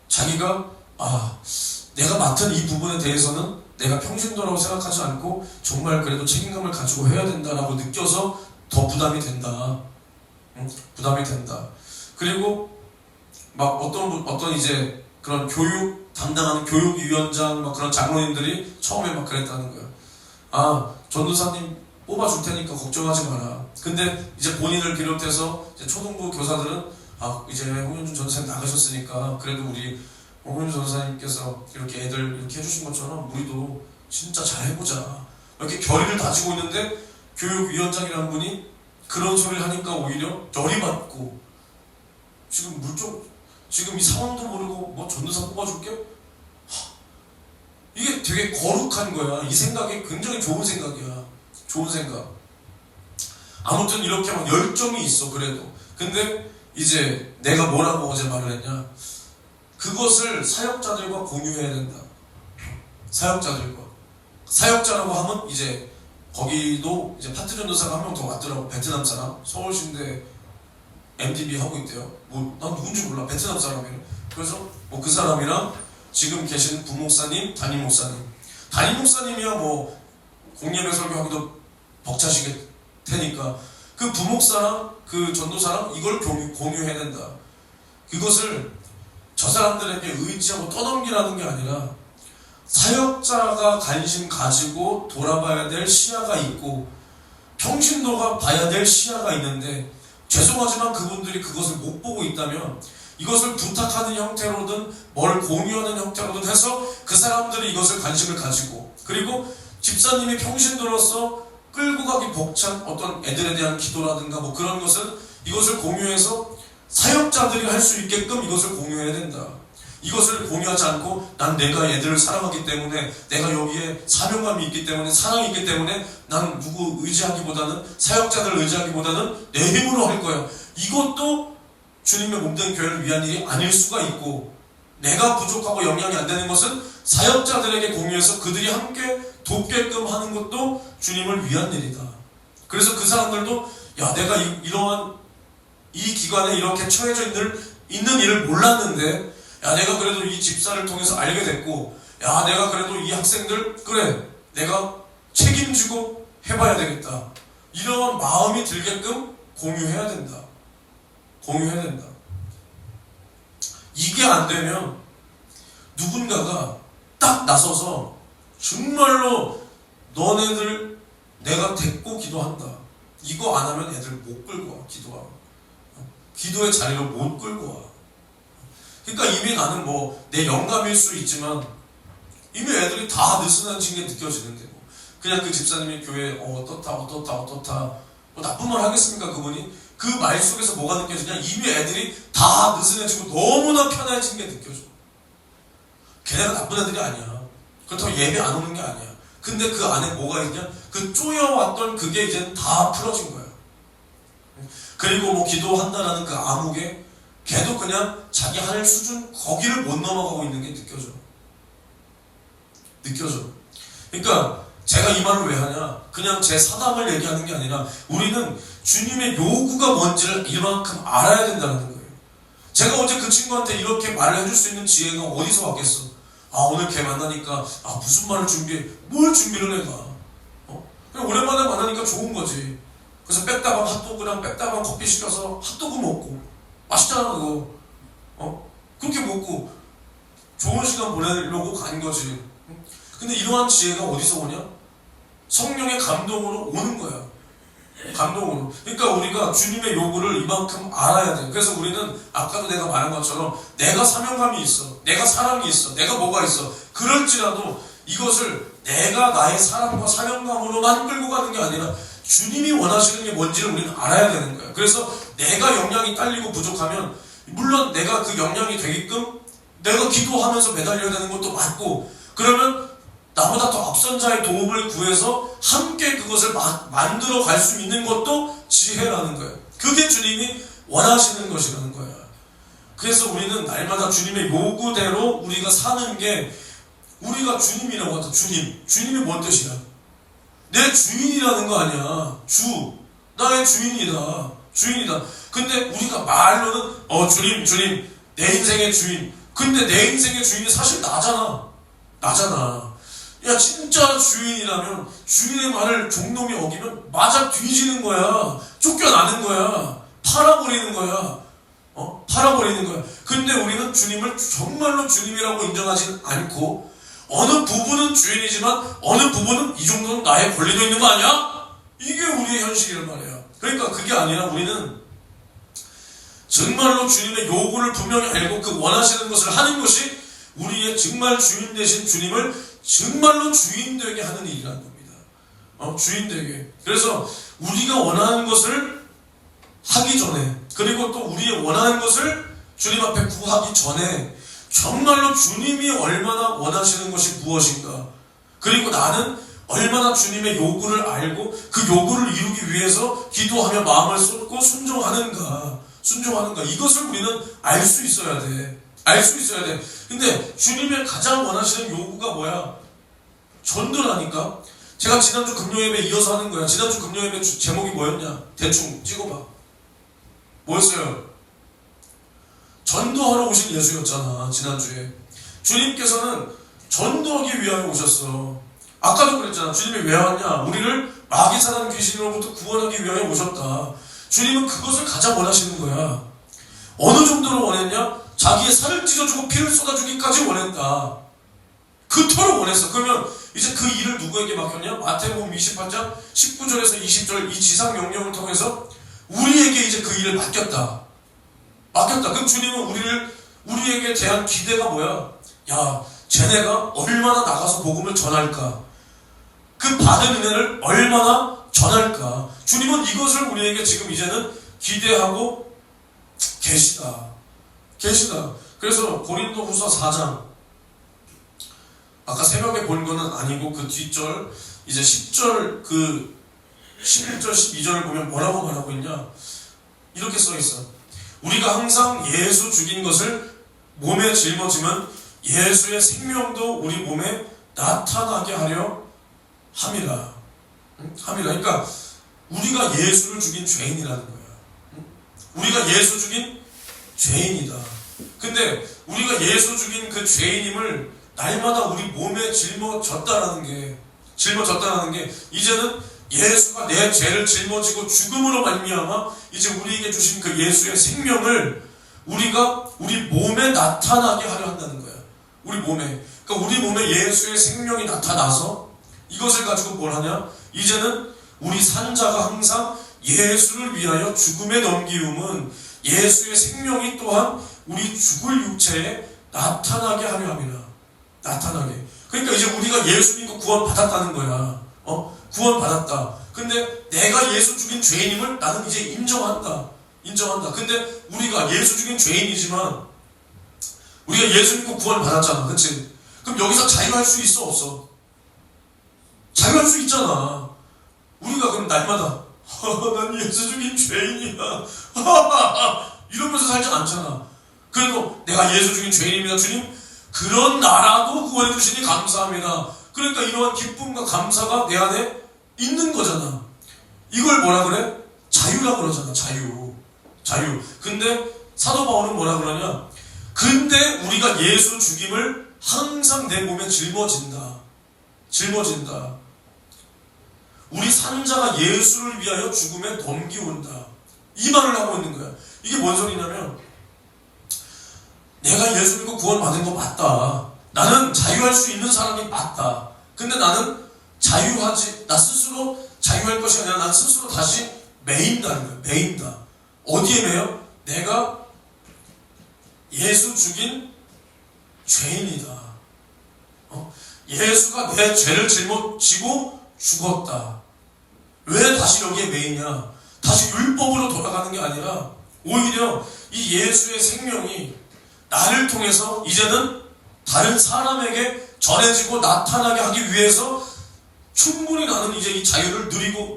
자기가 내가 맡은 이 부분에 대해서는 내가 평신도라고 생각하지 않고 정말 그래도 책임감을 가지고 해야 된다라고 느껴서 더 부담이 된다. 부담이 된다. 그리고 막 어떤 이제 그런 교육 담당하는 교육위원장 막 그런 장로님들이 처음에 막 그랬다는 거야. 전도사님 뽑아줄 테니까 걱정하지 마라. 근데 이제 본인을 비롯해서 이제 초등부 교사들은 이제 홍윤준 전도사님 나가셨으니까 그래도 우리 홍윤준 전도사님께서 이렇게 애들 이렇게 해주신 것처럼 우리도 진짜 잘 해보자. 이렇게 결의를 다지고 있는데 교육위원장이라는 분이 그런 소리를 하니까 오히려 열이 받고 지금 이 상황도 모르고 뭐 전도사 뽑아줄게? 이게 되게 거룩한 거야. 이 생각이 굉장히 좋은 생각이야. 좋은 생각. 아무튼 이렇게 막 열정이 있어. 그래도 근데 이제 내가 뭐라고 어제 말을 했냐, 그것을 사역자들과 공유해야 된다. 사역자라고 하면 이제 거기도 이제 파트 전도사가 한 명 더 왔더라고. 베트남 사람. 서울신대 MDB 하고 있대요. 난 누군지 몰라. 베트남 사람이래. 그래서 뭐 그 사람이랑 지금 계신 부목사님, 담임 목사님이야 뭐 공예배 설교하기도 벅차시게 테니까 그 부목사랑 그 전도사랑 이걸 공유해야 된다. 그것을 저 사람들에게 의지하고 떠넘기라는 게 아니라 사역자가 관심 가지고 돌아봐야 될 시야가 있고 평신도가 봐야 될 시야가 있는데 죄송하지만 그분들이 그것을 못 보고 있다면 이것을 부탁하는 형태로든 뭘 공유하는 형태로든 해서 그 사람들이 이것을 관심을 가지고, 그리고 집사님이 평신도로서 끌고 가기 벅찬 어떤 애들에 대한 기도라든가 뭐 그런 것은 이것을 공유해서 사역자들이 할 수 있게끔 이것을 공유해야 된다. 이것을 공유하지 않고 난 내가 애들을 사랑하기 때문에, 내가 여기에 사명감이 있기 때문에, 사랑이 있기 때문에 난 누구 의지하기보다는, 사역자들을 의지하기보다는 내 힘으로 할 거야. 이것도 주님의 몸된 교회를 위한 일이 아닐 수가 있고, 내가 부족하고 영향이 안 되는 것은 사역자들에게 공유해서 그들이 함께 돕게끔 하는 것도 주님을 위한 일이다. 그래서 그 사람들도 야, 내가 이러한 이 기관에 이렇게 처해져 있는 일을 몰랐는데, 야, 내가 그래도 이 집사를 통해서 알게 됐고, 야, 내가 그래도 이 학생들, 그래, 내가 책임지고 해봐야 되겠다. 이런 마음이 들게끔 공유해야 된다. 공유해야 된다. 이게 안 되면 누군가가 딱 나서서 정말로 너네들 내가 데리고 기도한다. 이거 안 하면 애들 못 끌고 와, 기도의 자리로 못 끌고 와. 그러니까 이미 나는 뭐 내 영감일 수 있지만 이미 애들이 다 느슨해진 게 느껴지는데, 뭐 그냥 그 집사님이 교회에 어떻다 뭐 나쁜 말 하겠습니까 그분이? 그 말 속에서 뭐가 느껴지냐? 이미 애들이 다 느슨해지고 너무나 편해진 게 느껴져. 걔네가 나쁜 애들이 아니야. 그렇다고 예배 안 오는 게 아니야. 근데 그 안에 뭐가 있냐? 그 쪼여왔던 그게 이제 다 풀어진 거야. 그리고 뭐 기도한다라는 그 암흑에 걔도 그냥 자기 할 수준 거기를 못 넘어가고 있는 게 느껴져. 그러니까 제가 이 말을 왜 하냐? 그냥 제 사담을 얘기하는 게 아니라 우리는 주님의 요구가 뭔지를 이만큼 알아야 된다는 거예요. 제가 어제 그 친구한테 이렇게 말을 해줄 수 있는 지혜가 어디서 왔겠어? 아, 오늘 걔 만나니까 무슨 말을 준비해? 뭘 준비를 해가? 그냥 오랜만에 만나니까 좋은 거지. 그래서 빽다방 핫도그랑 빽다방 커피 시켜서 핫도그 먹고 맛있잖아 그거. 그렇게 먹고 좋은 시간 보내려고 간 거지. 근데 이러한 지혜가 어디서 오냐? 성령의 감동으로 오는 거야. 감동으로. 그러니까 우리가 주님의 요구를 이만큼 알아야 돼. 그래서 우리는 아까도 내가 말한 것처럼 내가 사명감이 있어, 내가 사랑이 있어, 내가 뭐가 있어, 그럴지라도 이것을 내가 나의 사랑과 사명감으로만 끌고 가는 게 아니라 주님이 원하시는 게 뭔지를 우리는 알아야 되는 거야. 그래서 내가 역량이 딸리고 부족하면 물론 내가 그 역량이 되게끔 내가 기도하면서 매달려야 되는 것도 맞고, 그러면 나보다 더 앞선 자의 도움을 구해서 함께 그것을 만들어 갈 수 있는 것도 지혜라는 거예요. 그게 주님이 원하시는 것이라는 거야. 그래서 우리는 날마다 주님의 요구대로 우리가 사는 게, 우리가 주님이라고 하죠. 주님이 뭔 뜻이야? 내 주인이라는 거 아니야. 나의 주인이다. 근데 우리가 말로는 주님 내 인생의 주인. 근데 내 인생의 주인이 사실 나잖아. 야, 진짜 주인이라면 주인의 말을 종놈이 어기면 맞아 뒤지는 거야. 쫓겨나는 거야. 팔아버리는 거야. 근데 우리는 주님을 정말로 주님이라고 인정하진 않고, 어느 부분은 주인이지만 어느 부분은 이 정도는 나의 권리도 있는 거 아니야? 이게 우리의 현실이란 말이야. 그러니까 그게 아니라 우리는 정말로 주님의 요구를 분명히 알고 그 원하시는 것을 하는 것이 우리의 정말 주인 되신 주님을 정말로 주인 되게 하는 일이라는 겁니다. 주인 되게. 그래서 우리가 원하는 것을 하기 전에, 그리고 또 우리의 원하는 것을 주님 앞에 구하기 전에 정말로 주님이 얼마나 원하시는 것이 무엇인가, 그리고 나는 얼마나 주님의 요구를 알고 그 요구를 이루기 위해서 기도하며 마음을 쏟고 순종하는가, 이것을 우리는 알 수 있어야 돼. 근데 주님의 가장 원하시는 요구가 뭐야? 전도라니까. 제가 지난주 금요예배 이어서 하는 거야. 지난주 금요예배 제목이 뭐였냐? 대충 찍어봐. 뭐였어요? 전도하러 오신 예수였잖아. 지난주에 주님께서는 전도하기 위하여 오셨어. 아까도 그랬잖아. 주님이 왜 왔냐? 우리를 마귀 사단 귀신으로부터 구원하기 위하여 오셨다. 주님은 그것을 가장 원하시는 거야. 어느 정도로 원했냐? 자기의 살을 찢어주고 피를 쏟아주기까지 원했다. 그토록 원했어. 그러면 이제 그 일을 누구에게 맡겼냐? 마태복음 28장 19절에서 20절 이 지상 명령을 통해서 우리에게 이제 그 일을 맡겼다. 그럼 주님은 우리에게 대한 기대가 뭐야? 야, 쟤네가 얼마나 나가서 복음을 전할까? 그 받은 은혜를 얼마나 전할까? 주님은 이것을 우리에게 지금 이제는 기대하고 계시다. 그래서 고린도후서 4장, 아까 새벽에 본 거는 아니고 그 뒷절, 이제 10절, 11절, 12절을 보면 뭐라고 말하고 있냐? 이렇게 써 있어. 우리가 항상 예수 죽인 것을 몸에 짊어지면 예수의 생명도 우리 몸에 나타나게 하려 함이라. 그러니까 우리가 예수를 죽인 죄인이라는 거야. 우리가 예수 죽인 죄인이다. 근데 우리가 예수 죽인 그 죄인임을 날마다 우리 몸에 짊어졌다라는 게 이제는 예수가 내 죄를 짊어지고 죽음으로 말미암아 이제 우리에게 주신 그 예수의 생명을 우리가 우리 몸에 나타나게 하려 한다는 거야. 우리 몸에. 그러니까 우리 몸에 예수의 생명이 나타나서 이것을 가지고 뭘 하냐? 이제는 우리 산자가 항상 예수를 위하여 죽음에 넘기움은 예수의 생명이 또한 우리 죽을 육체에 나타나게 하려 함이라. 나타나게. 그러니까 이제 우리가 예수 믿고 구원 받았다는 거야. 구원 받았다. 근데 내가 예수 죽인 죄인임을 나는 이제 인정한다. 근데 우리가 예수 죽인 죄인이지만 우리가 예수 믿고 구원 받았잖아. 그치? 그럼 여기서 자유할 수 있어, 없어? 자유할 수 있잖아. 우리가 그럼 날마다 난 예수 죽인 죄인이야 이러면서 살지 않잖아. 그래도 내가 예수 죽인 죄인입니다 주님, 그런 나라도 구원해 주시니 감사합니다. 그러니까 이러한 기쁨과 감사가 내 안에 있는 거잖아. 이걸 뭐라 그래? 자유라 그러잖아. 자유. 근데 사도 바울은 뭐라 그러냐? 근데 우리가 예수 죽임을 항상 내 몸에 짊어진다. 우리 산자가 예수를 위하여 죽음에 넘기운다. 이 말을 하고 있는 거야. 이게 뭔 소리냐면, 내가 예수 믿고 구원 받은 거 맞다. 나는 자유할 수 있는 사람이 맞다. 근데 나는 나 스스로 자유할 것이 아니라 난 스스로 다시 매인다는 거야. 매인다. 어디에 매여? 내가 예수 죽인 죄인이다. 예수가 내 죄를 짊어지고 죽었다. 왜 다시 여기에 매이냐? 다시 율법으로 돌아가는 게 아니라 오히려 이 예수의 생명이 나를 통해서 이제는 다른 사람에게 전해지고 나타나게 하기 위해서 충분히 나는 이제 이 자유를 누리고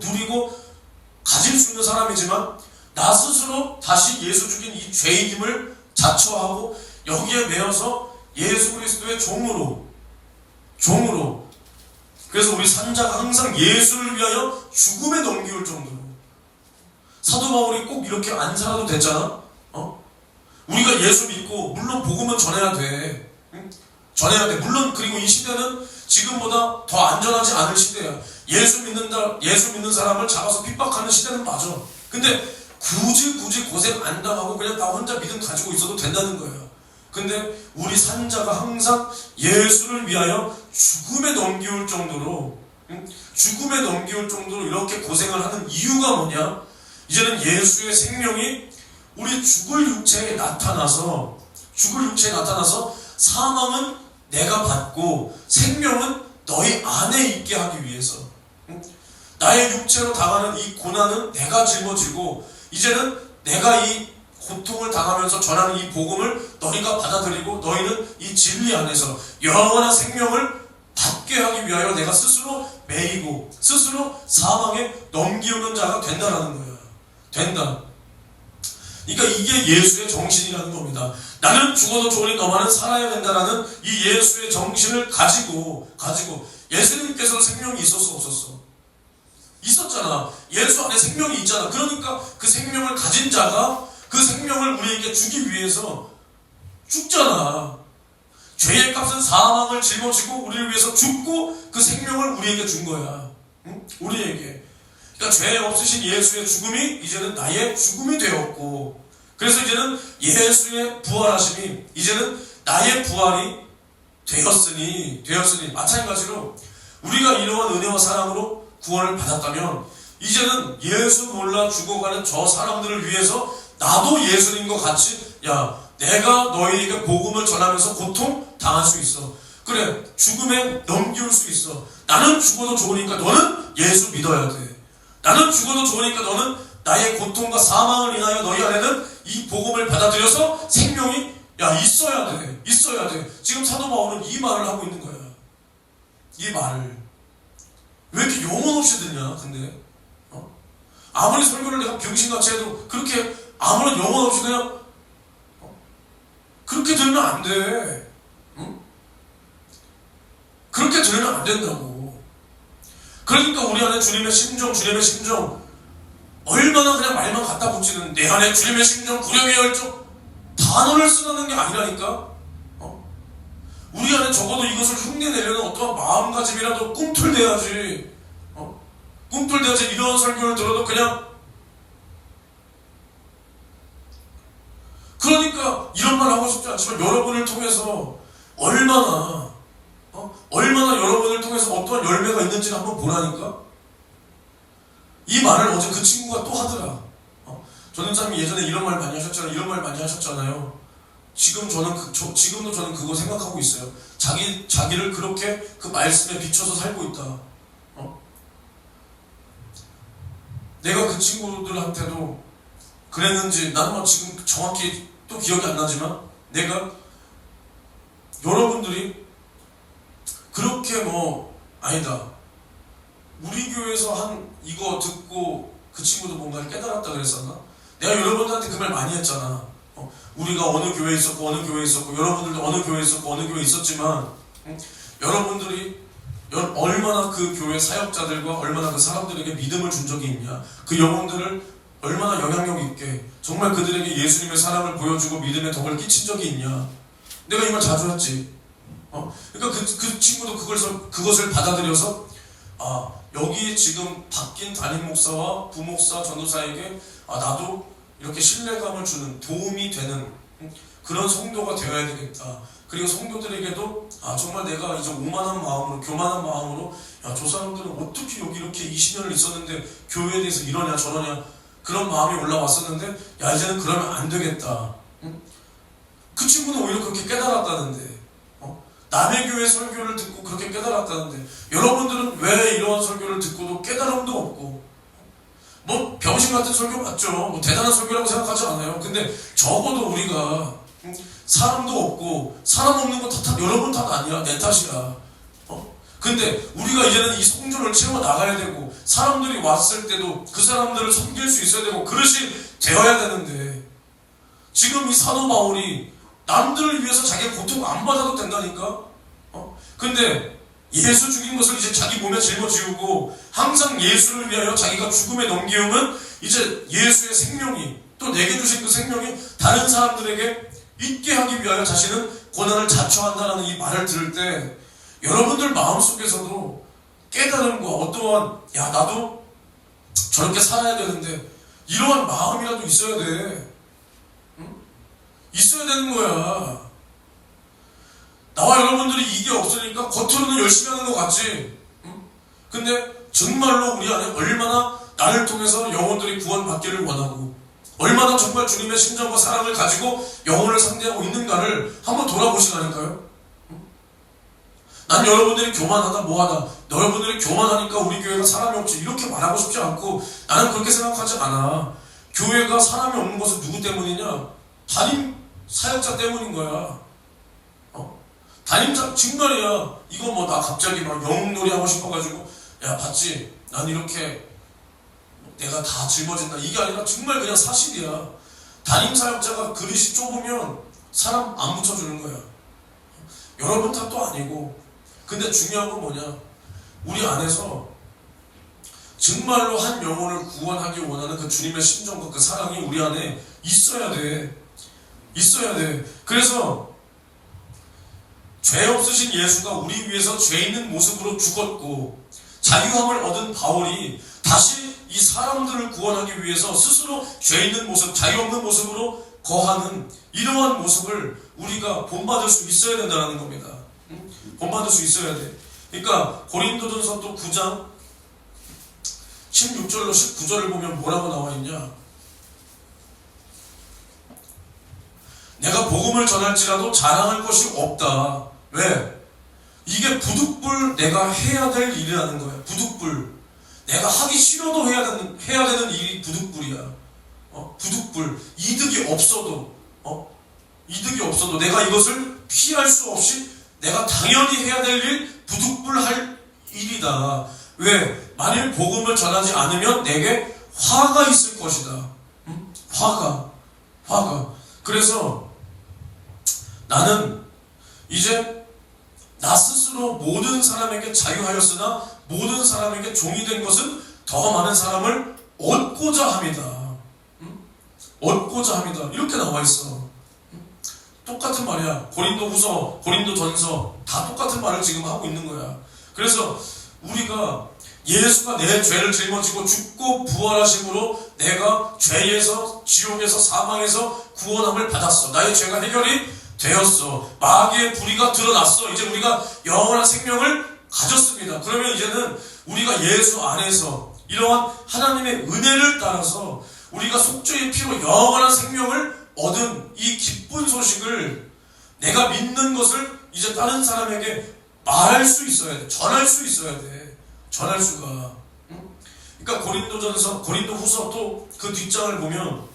가질 수 있는 사람이지만 나 스스로 다시 예수 죽인 이 죄인임을 자처하고 여기에 매여서 예수 그리스도의 종으로 그래서 우리 산자가 항상 예수를 위하여 죽음에 넘기울 정도로 사도 바울이 꼭 이렇게 안 살아도 됐잖아. 우리가 예수 믿고 물론 복음은 전해야 돼. 물론 그리고 이 시대는 지금보다 더 안전하지 않을 시대야. 예수 믿는 사람을 잡아서 핍박하는 시대는 맞아. 근데 굳이 고생 안 당하고 그냥 나 혼자 믿음 가지고 있어도 된다는 거야. 근데 우리 산자가 항상 예수를 위하여 죽음에 넘기울 정도로 이렇게 고생을 하는 이유가 뭐냐? 이제는 예수의 생명이 우리 죽을 육체에 나타나서 사망은 내가 받고 생명은 너희 안에 있게 하기 위해서, 나의 육체로 당하는 이 고난은 내가 짊어지고 이제는 내가 이 고통을 당하면서 전하는 이 복음을 너희가 받아들이고 너희는 이 진리 안에서 영원한 생명을 받게 하기 위하여 내가 스스로 매이고 스스로 사망에 넘기우는 자가 된다라는 거야. 된다. 그러니까 이게 예수의 정신이라는 겁니다. 나는 죽어도 좋으니 너만은 살아야 된다라는 이 예수의 정신을 가지고 예수님께서는 생명이 있었어, 없었어? 있었잖아. 예수 안에 생명이 있잖아. 그러니까 그 생명을 가진 자가 그 생명을 우리에게 주기 위해서 죽잖아. 죄의 값은 사망을 짊어지고 우리를 위해서 죽고 그 생명을 우리에게 준 거야. 우리에게. 그러니까 죄 없으신 예수의 죽음이 이제는 나의 죽음이 되었고, 그래서 이제는 예수의 부활하심이 이제는 나의 부활이 되었으니 마찬가지로 우리가 이러한 은혜와 사랑으로 구원을 받았다면 이제는 예수 몰라 죽어가는 저 사람들을 위해서 나도 예수님과 같이 야 내가 너희에게 복음을 전하면서 고통 당할 수 있어. 그래 죽음에 넘기울 수 있어. 나는 죽어도 좋으니까 너는 예수 믿어야 돼. 나는 죽어도 좋으니까 너는 나의 고통과 사망을 인하여 너희 안에는 이 복음을 받아들여서 생명이 있어야 돼. 있어야 돼. 지금 사도 바울은 이 말을 하고 있는 거야. 이 말을. 왜 이렇게 영혼 없이 듣냐 근데 아무리 설교를 내가 병신같이 해도 그렇게 아무런 영혼 없이 그냥 그렇게 들으면 안 돼. 응? 그렇게 들으면 안 된다고. 그러니까 우리 안에 주님의 심정 얼마나 그냥 말만 갖다 붙이는 내 안에 주님의 심정, 구령의 열정 단어를 쓰는 게 아니라니까. 우리 안에 적어도 이것을 흉내내려는 어떠한 마음가짐이라도 꿈틀대야지. 꿈틀대야지. 이런 설교를 들어도 그냥 그러니까 이런 말 하고 싶지 않지만 여러분을 통해서 얼마나 여러분을 통해서 어떠한 열매가 있는지를 한번 보라니까. 이 말을 어제 그 친구가 또 하더라. 전현사님이 예전에 이런 말 많이 하셨잖아요. 이런 말 많이 하셨잖아요. 지금도 저는 그거 생각하고 있어요. 자기를 그렇게 그 말씀에 비춰서 살고 있다. 내가 그 친구들한테도 그랬는지 나는 뭐 지금 정확히 또 기억이 안 나지만 내가 여러분들이 그렇게 아니다. 우리 교회에서 한 이거 듣고 그 친구도 뭔가를 깨달았다 그랬었나? 내가 여러분들한테 그 말 많이 했잖아. 우리가 어느 교회에 있었고 여러분들도 어느 교회에 있었고 어느 교회에 있었지만 여러분들이 얼마나 그 교회 사역자들과 얼마나 그 사람들에게 믿음을 준 적이 있냐. 그 영혼들을 얼마나 영향력 있게 정말 그들에게 예수님의 사랑을 보여주고 믿음의 덕을 끼친 적이 있냐. 내가 이 말 자주 했지. 그러니까 그 친구도 그것을 받아들여서 여기 지금 바뀐 담임 목사와 부목사, 전도사에게 나도 이렇게 신뢰감을 주는 도움이 되는 그런 성도가 되어야 되겠다. 그리고 성도들에게도 정말 내가 이제 오만한 마음으로 교만한 마음으로 저 사람들은 어떻게 여기 이렇게 20년을 있었는데 교회에 대해서 이러냐 저러냐 그런 마음이 올라왔었는데 이제는 그러면 안 되겠다. 그 친구는 오히려 그렇게 깨달았다는데 남의 교회 설교를 듣고 그렇게 깨달았다는데 여러분들은 왜 이러한 설교를 듣고도 깨달음도 없고 병신 같은 설교 맞죠? 대단한 설교라고 생각하지 않아요. 근데 적어도 우리가 사람도 없고 사람 없는 거 여러분 탓 아니야. 내 탓이야. 근데 우리가 이제는 이 성전을 채워 나가야 되고 사람들이 왔을 때도 그 사람들을 섬길 수 있어야 되고 그릇이 되어야 되는데 지금 이 사도 바울이 남들을 위해서 자기가 고통 안 받아도 된다니까. 근데 예수 죽인 것을 이제 자기 몸에 짊어지우고 항상 예수를 위하여 자기가 죽음에 넘기우면 이제 예수의 생명이 또 내게 주신 그 생명이 다른 사람들에게 있게 하기 위하여 자신은 고난을 자처한다라는 이 말을 들을 때 여러분들 마음속에서도 깨달음과 어떠한 나도 저렇게 살아야 되는데 이러한 마음이라도 있어야 돼. 있어야 되는 거야. 나와 여러분들이 이게 없으니까 겉으로는 열심히 하는 것 같지. 근데 정말로 우리 안에 얼마나 나를 통해서 영혼들이 구원받기를 원하고 얼마나 정말 주님의 심정과 사랑을 가지고 영혼을 상대하고 있는가를 한번 돌아보시라니까요. 난 여러분들이 교만하다 뭐하다 여러분들이 교만하니까 우리 교회가 사람이 없지 이렇게 말하고 싶지 않고 나는 그렇게 생각하지 않아. 교회가 사람이 없는 것은 누구 때문이냐? 담임 사역자 때문인 거야. 담임자 정말이야. 이거 나 갑자기 영웅놀이 하고 싶어가지고 봤지? 난 이렇게 내가 다 짊어진다 이게 아니라 정말 그냥 사실이야. 담임 사역자가 그릇이 좁으면 사람 안 붙여주는 거야. 여러분 탓도 아니고. 근데 중요한 건 뭐냐? 우리 안에서 정말로 한 영혼을 구원하기 원하는 그 주님의 심정과 그 사랑이 우리 안에 있어야 돼. 있어야 돼. 그래서 죄 없으신 예수가 우리 위해서 죄 있는 모습으로 죽었고 자유함을 얻은 바울이 다시 이 사람들을 구원하기 위해서 스스로 죄 있는 모습, 자유 없는 모습으로 거하는 이러한 모습을 우리가 본받을 수 있어야 된다는 겁니다. 본받을 수 있어야 돼. 그러니까 고린도전서 또 9장 16절로 19절을 보면 뭐라고 나와 있냐? 내가 복음을 전할지라도 자랑할 것이 없다. 왜? 이게 부득불 내가 해야 될 일이라는 거야. 부득불. 내가 하기 싫어도 해야 되는 일이 부득불이야. 부득불. 이득이 없어도 내가 이것을 피할 수 없이 내가 당연히 해야 될 일, 부득불할 일이다. 왜? 만일 복음을 전하지 않으면 내게 화가 있을 것이다. 화가. 그래서 나는 이제 나 스스로 모든 사람에게 자유하였으나 모든 사람에게 종이 된 것은 더 많은 사람을 얻고자 함이다. 얻고자 함이다. 이렇게 나와 있어. 똑같은 말이야. 고린도후서, 고린도전서 다 똑같은 말을 지금 하고 있는 거야. 그래서 우리가 예수가 내 죄를 짊어지고 죽고 부활하심으로 내가 죄에서, 지옥에서, 사망에서 구원함을 받았어. 나의 죄가 해결이 되었어. 마귀의 불의가 드러났어. 이제 우리가 영원한 생명을 가졌습니다. 그러면 이제는 우리가 예수 안에서 이러한 하나님의 은혜를 따라서 우리가 속죄의 피로 영원한 생명을 얻은 이 기쁜 소식을 내가 믿는 것을 이제 다른 사람에게 말할 수 있어야 돼. 전할 수 있어야 돼. 전할 수가. 그러니까 고린도후서 또 그 뒷장을 보면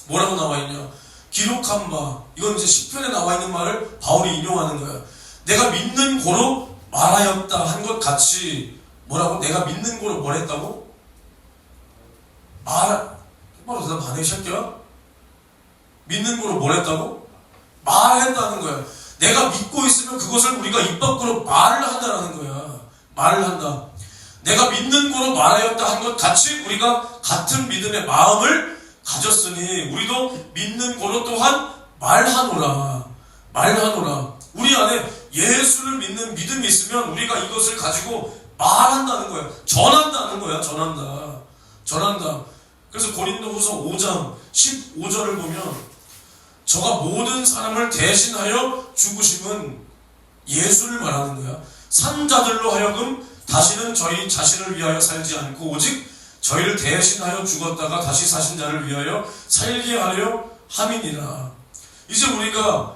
뭐라고 나와 있냐? 기록한 바. 이건 이제 시편에 나와 있는 말을 바울이 인용하는 거야. 내가 믿는 고로 말하였다 한 것 같이 뭐라고? 내가 믿는 고로 뭘 했다고? 똑바로 대답 안 해, 이 새끼야? 믿는 거로 뭘 했다고? 말했다는 거야. 내가 믿고 있으면 그것을 우리가 입 밖으로 말을 한다는 거야. 말을 한다. 내가 믿는 거로 말하였다 한 것 같이 우리가 같은 믿음의 마음을 가졌으니 우리도 믿는 거로 또한 말하노라. 우리 안에 예수를 믿는 믿음이 있으면 우리가 이것을 가지고 말한다는 거야. 전한다는 거야. 전한다. 그래서 고린도후서 5장 15절을 보면 저가 모든 사람을 대신하여 죽으심은 예수를 말하는 거야. 산자들로 하여금 다시는 저희 자신을 위하여 살지 않고 오직 저희를 대신하여 죽었다가 다시 사신 자를 위하여 살게 하려 함이니라. 이제 우리가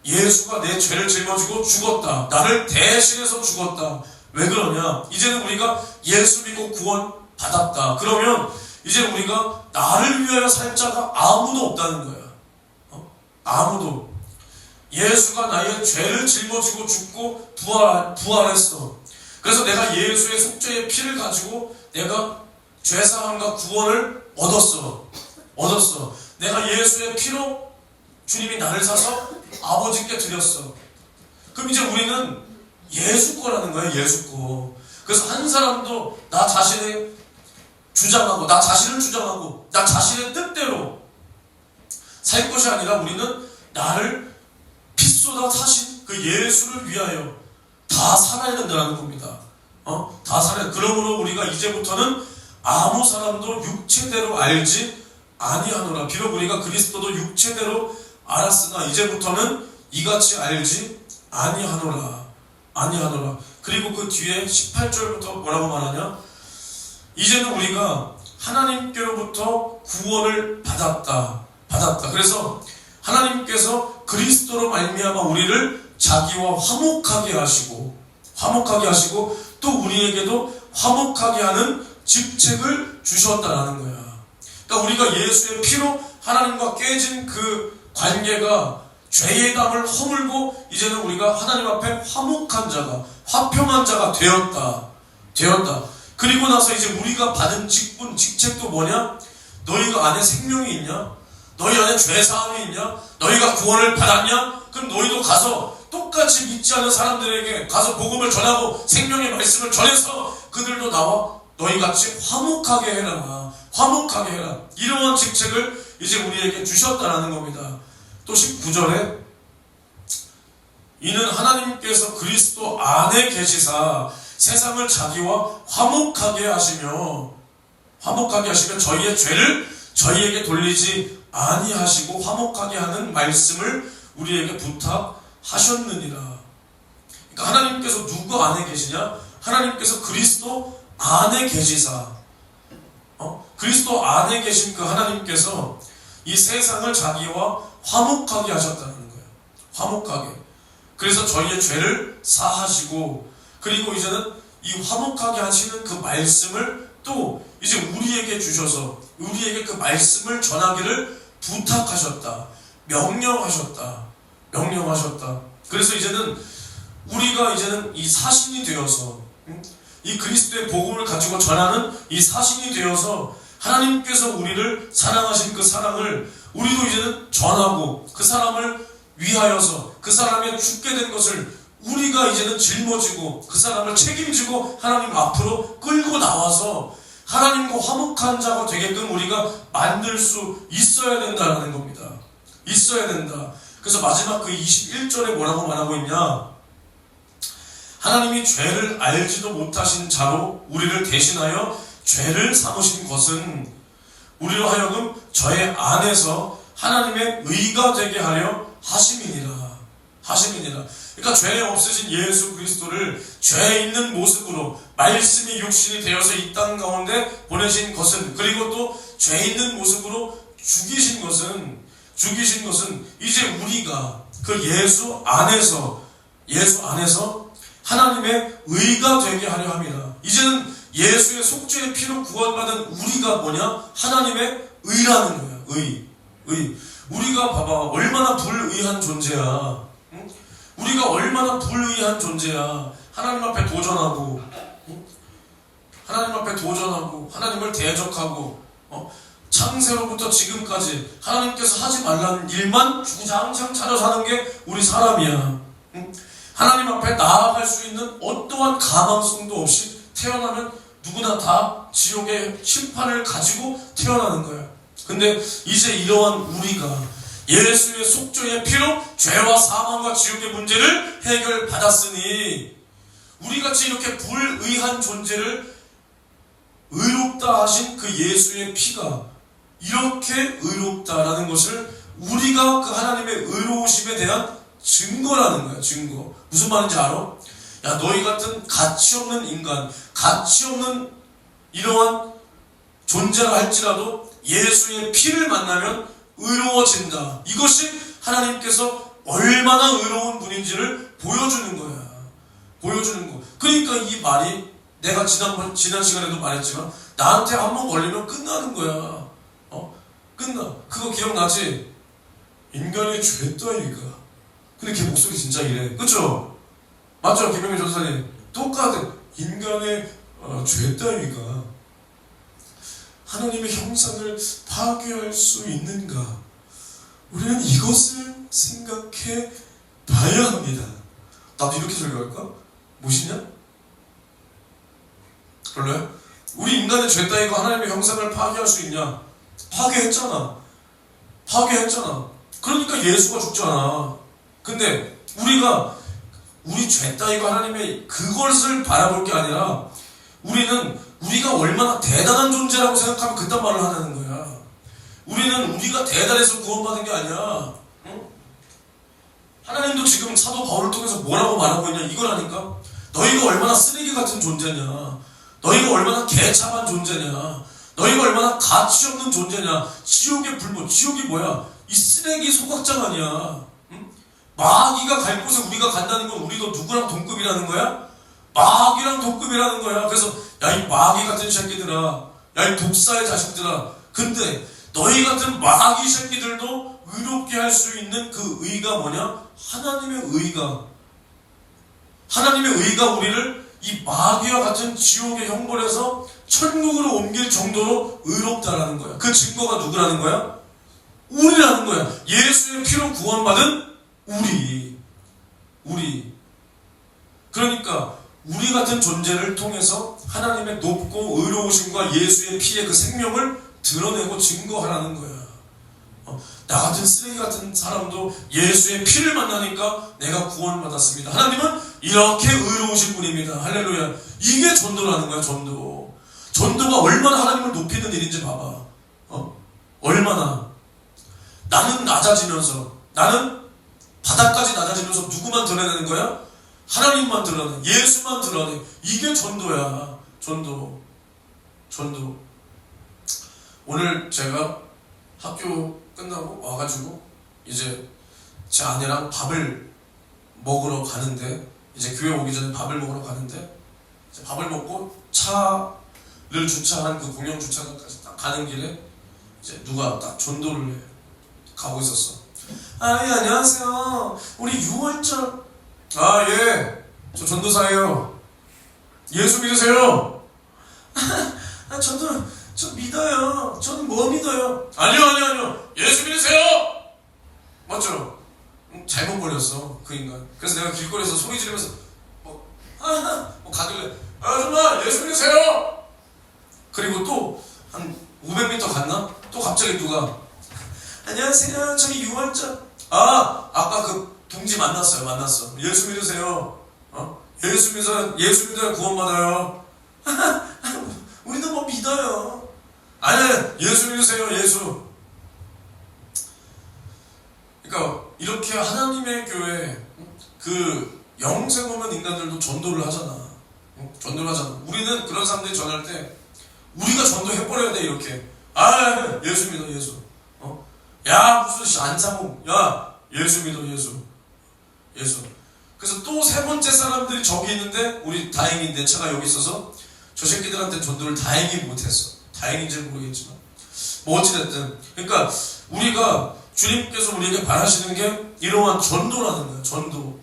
예수가 내 죄를 짊어지고 죽었다. 나를 대신해서 죽었다. 왜 그러냐? 이제는 우리가 예수 믿고 구원 받았다. 그러면 이제 우리가 나를 위하여 살 자가 아무도 없다는 거야. 아무도. 예수가 나의 죄를 짊어지고 죽고 부활했어. 그래서 내가 예수의 속죄의 피를 가지고 내가 죄사함과 구원을 얻었어. 내가 예수의 피로 주님이 나를 사서 아버지께 드렸어. 그럼 이제 우리는 예수 거라는 거야. 예수 거. 그래서 한 사람도 나 자신을 주장하고 나 자신의 뜻대로 살 것이 아니라 우리는 나를 피 쏟아 사신 그 예수를 위하여 다 살아야 된다는 겁니다. 다 살아야. 그러므로 우리가 이제부터는 아무 사람도 육체대로 알지 아니하노라. 비록 우리가 그리스도도 육체대로 알았으나 이제부터는 이같이 알지 아니하노라. 그리고 그 뒤에 18절부터 뭐라고 말하냐? 이제는 우리가 하나님께로부터 구원을 받았다. 그래서 하나님께서 그리스도로 말미암아 우리를 자기와 화목하게 하시고 또 우리에게도 화목하게 하는 직책을 주셨다라는 거야. 그러니까 우리가 예수의 피로 하나님과 깨진 그 관계가 죄의 담을 허물고 이제는 우리가 하나님 앞에 화목한 자가, 화평한 자가 되었다. 그리고 나서 이제 우리가 받은 직책도 뭐냐? 너희가 안에 생명이 있냐? 너희 안에 죄사함이 있냐? 너희가 구원을 받았냐? 그럼 너희도 가서 똑같이 믿지 않은 사람들에게 가서 복음을 전하고 생명의 말씀을 전해서 그들도 나와 너희같이 화목하게 해라. 이러한 직책을 이제 우리에게 주셨다라는 겁니다. 또 19절에 이는 하나님께서 그리스도 안에 계시사 세상을 자기와 화목하게 하시며 저희의 죄를 저희에게 돌리지 아니하시고 화목하게 하는 말씀을 우리에게 부탁하셨느니라. 그러니까 하나님께서 누구 안에 계시냐? 하나님께서 그리스도 안에 계시사 그리스도 안에 계신 그 하나님께서 이 세상을 자기와 화목하게 하셨다는 거예요. 화목하게. 그래서 저희의 죄를 사하시고, 그리고 이제는 이 화목하게 하시는 그 말씀을 또 이제 우리에게 주셔서 우리에게 그 말씀을 전하기를 부탁하셨다. 명령하셨다. 그래서 이제는 우리가 이제는 이 사신이 되어서 이 그리스도의 복음을 가지고 전하는 이 사신이 되어서 하나님께서 우리를 사랑하신 그 사랑을 우리도 이제는 전하고, 그 사람을 위하여서 그 사람의 죽게 된 것을 우리가 이제는 짊어지고 그 사람을 책임지고 하나님 앞으로 끌고 나와서 하나님과 화목한 자가 되게끔 우리가 만들 수 있어야 된다는 겁니다. 있어야 된다. 그래서 마지막 그 21절에 뭐라고 말하고 있냐? 하나님이 죄를 알지도 못하신 자로 우리를 대신하여 죄를 삼으신 것은 우리로 하여금 저의 안에서 하나님의 의가 되게 하려 하심이니라. 그러니까 죄 없으신 예수 그리스도를 죄 있는 모습으로 말씀이 육신이 되어서 이 땅 가운데 보내신 것은, 그리고 또 죄 있는 모습으로 죽이신 것은 이제 우리가 그 예수 안에서 하나님의 의가 되게 하려 합니다. 이제는 예수의 속죄의 피로 구원받은 우리가 뭐냐? 하나님의 의라는 거야. 의. 우리가 봐봐, 얼마나 불의한 존재야. 응? 우리가 얼마나 불의한 존재야. 하나님 앞에 도전하고, 하나님을 대적하고, 창세로부터 지금까지 하나님께서 하지 말라는 일만 주구장창 찾아서 하는 게 우리 사람이야. 응? 하나님 앞에 나아갈 수 있는 어떠한 가망성도 없이 태어나면 누구나 다 지옥의 심판을 가지고 태어나는 거야. 근데 이제 이러한 우리가 예수의 속죄의 피로 죄와 사망과 지옥의 문제를 해결받았으니, 우리같이 이렇게 불의한 존재를 의롭다 하신 그 예수의 피가 이렇게 의롭다라는 것을 우리가 그 하나님의 의로우심에 대한 증거라는 거야. 증거. 무슨 말인지 알아? 야, 너희 같은 가치 없는 인간, 가치 없는 이러한 존재라 할지라도 예수의 피를 만나면 의로워진다. 이것이 하나님께서 얼마나 의로운 분인지를 보여주는 거야. 그러니까 이 말이 내가 지난 시간에도 말했지만 나한테 한번 걸리면 끝나는 거야. 끝나. 그거 기억나지? 인간의 죄 따위가. 근데 걔 목소리 진짜 이래. 그쵸? 맞죠? 김영민 전사님. 똑같아. 인간의 죄 따위가 하나님의 형상을 파괴할 수 있는가? 우리는 이것을 생각해 봐야 합니다. 나도 이렇게 설교할까? 무엇이냐? 별로야? 우리 인간의 죄 따위가 하나님의 형상을 파괴할 수 있냐? 파괴했잖아. 그러니까 예수가 죽잖아. 근데 우리 죄 따위가 하나님의 그것을 바라볼 게 아니라 우리가 얼마나 대단한 존재라고 생각하면 그딴 말을 하는 거야. 우리가 대단해서 구원받은 게 아니야. 응? 하나님도 지금 사도 바울을 통해서 뭐라고 말하고 있냐? 이거라니까. 너희가 얼마나 쓰레기 같은 존재냐? 너희가 얼마나 개차반 존재냐? 너희가 얼마나 가치 없는 존재냐? 지옥의 불모, 지옥이 뭐야? 이 쓰레기 소각장 아니야. 응? 마귀가 갈 곳에 우리가 간다는 건 우리도 누구랑 동급이라는 거야? 마귀랑 동급이라는 거야. 그래서 야, 이 마귀 같은 새끼들아, 야, 이 독사의 자식들아. 근데 너희 같은 마귀 새끼들도 의롭게 할 수 있는 그 의가 뭐냐? 하나님의 의가 우리를 이 마귀와 같은 지옥의 형벌에서 천국으로 옮길 정도로 의롭다라는 거야. 그 증거가 누구라는 거야? 우리라는 거야. 예수의 피로 구원받은 우리. 그러니까 우리 같은 존재를 통해서 하나님의 높고 의로우심과 예수의 피의 그 생명을 드러내고 증거하라는 거야. 나 같은 쓰레기 같은 사람도 예수의 피를 만나니까 내가 구원받았습니다. 하나님은 이렇게 의로우신 분입니다. 할렐루야. 이게 전도라는 거야. 전도가 얼마나 하나님을 높이는 일인지 봐봐. 얼마나. 나는 낮아지면서, 나는 바닥까지 낮아지면서 누구만 드러내는 거야? 하나님만 드러내. 예수만 드러내. 이게 전도야. 전도. 오늘 제가 학교 끝나고 와가지고 이제 제 아내랑 밥을 먹으러 가는데, 이제 교회 오기 전에 밥을 먹으러 가는데, 이제 밥을 먹고 차를 주차한 그 공영 주차장까지 딱 가는 길에 이제 누가 딱 전도를 해. 가고 있었어. 아, 예, 안녕하세요. 우리 6월절. 아, 예. 저 전도사예요. 예수 믿으세요? 아, 저 믿어요. 저는 뭐 믿어요? 아니요. 예수 믿으세요! 맞죠? 잘못 걸렸어, 그 인간. 그래서 내가 길거리에서 소리 지르면서, 가길래, 아줌마, 예수 믿으세요! 그리고 또, 한 500m 갔나? 또 갑자기 누가, 안녕하세요. 저기 6월절. 아, 아까 그 동지 만났어. 예수 믿으세요. 예수 믿어야 구원받아요. 우리도 뭐 믿어요. 아니, 예수 믿으세요. 예수. 그러니까 이렇게 하나님의 교회, 그 영생 없는 인간들도 전도를 하잖아. 우리는 그런 사람들이 전할 때 우리가 전도해버려야 돼. 이렇게. 아, 예수 믿어. 예수. 야, 무슨 안상홍. 야, 예수 믿어. 예수. 그래서 또 세 번째 사람들이 저기 있는데, 우리 다행히 내 차가 여기 있어서 저 새끼들한테 전도를 다행히 못했어. 다행인지는 모르겠지만 뭐 어찌됐든, 그러니까 우리가 주님께서 우리에게 바라시는 게 이러한 전도라는 거야. 전도.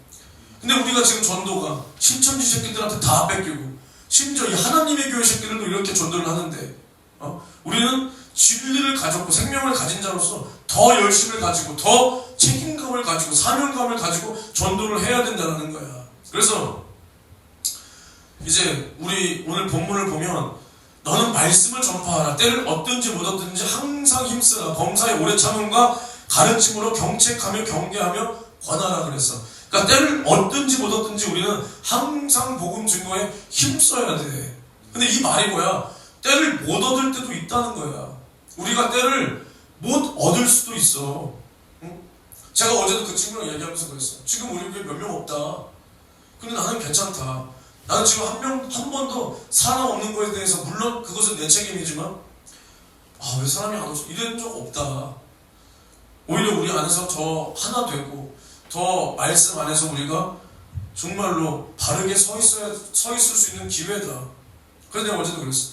근데 우리가 지금 전도가 신천지 새끼들한테 다 뺏기고, 심지어 이 하나님의 교회 새끼들도 이렇게 전도를 하는데, 우리는 진리를 가졌고 생명을 가진 자로서 더 열심을 가지고 더 책임감을 가지고 사명감을 가지고 전도를 해야 된다는 거야. 그래서 이제 우리 오늘 본문을 보면, 너는 말씀을 전파하라. 때를 얻든지 못 얻든지 항상 힘쓰라. 범사에 오래 참음과 가르침으로 경책하며 경계하며 권하라 그랬어. 그러니까 때를 얻든지 못 얻든지 우리는 항상 복음 증거에 힘써야 돼. 근데 이 말이 뭐야? 때를 못 얻을 때도 있다는 거야. 우리가 때를 못 얻을 수도 있어. 응? 제가 어제도 그 친구랑 얘기하면서 그랬어. 지금 우리 교회 몇 명 없다. 근데 나는 괜찮다. 나는 지금 한 번도 사람 없는 거에 대해서, 물론 그것은 내 책임이지만, 왜 사람이 안 오지? 이런 적 없다. 오히려 우리 안에서 더 하나 되고, 더 말씀 안에서 우리가 정말로 바르게 서 있을 수 있는 기회다. 그래서 내가 어제도 그랬어.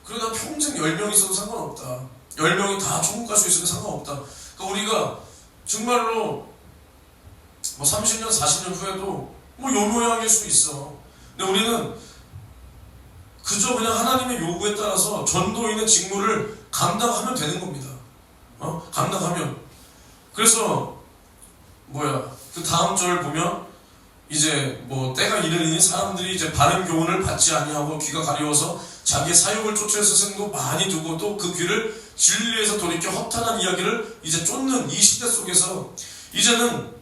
그래, 난 평생 10명 있어도 상관없다. 10명이 다 천국 갈 수 있어도 상관없다. 그러니까 우리가 정말로 뭐 30년, 40년 후에도 뭐 요 모양일 수 있어. 근데 우리는 그저 그냥 하나님의 요구에 따라서 전도인의 직무를 감당하면 되는 겁니다. 감당하면. 그래서 그 다음 절 보면, 이제 뭐 때가 이르니 사람들이 이제 바른 교훈을 받지 아니하고 귀가 가려워서 자기의 사욕을 쫓을 스승도 많이 두고, 또 그 귀를 진리에서 돌이켜 허탄한 이야기를 이제 쫓는 이 시대 속에서, 이제는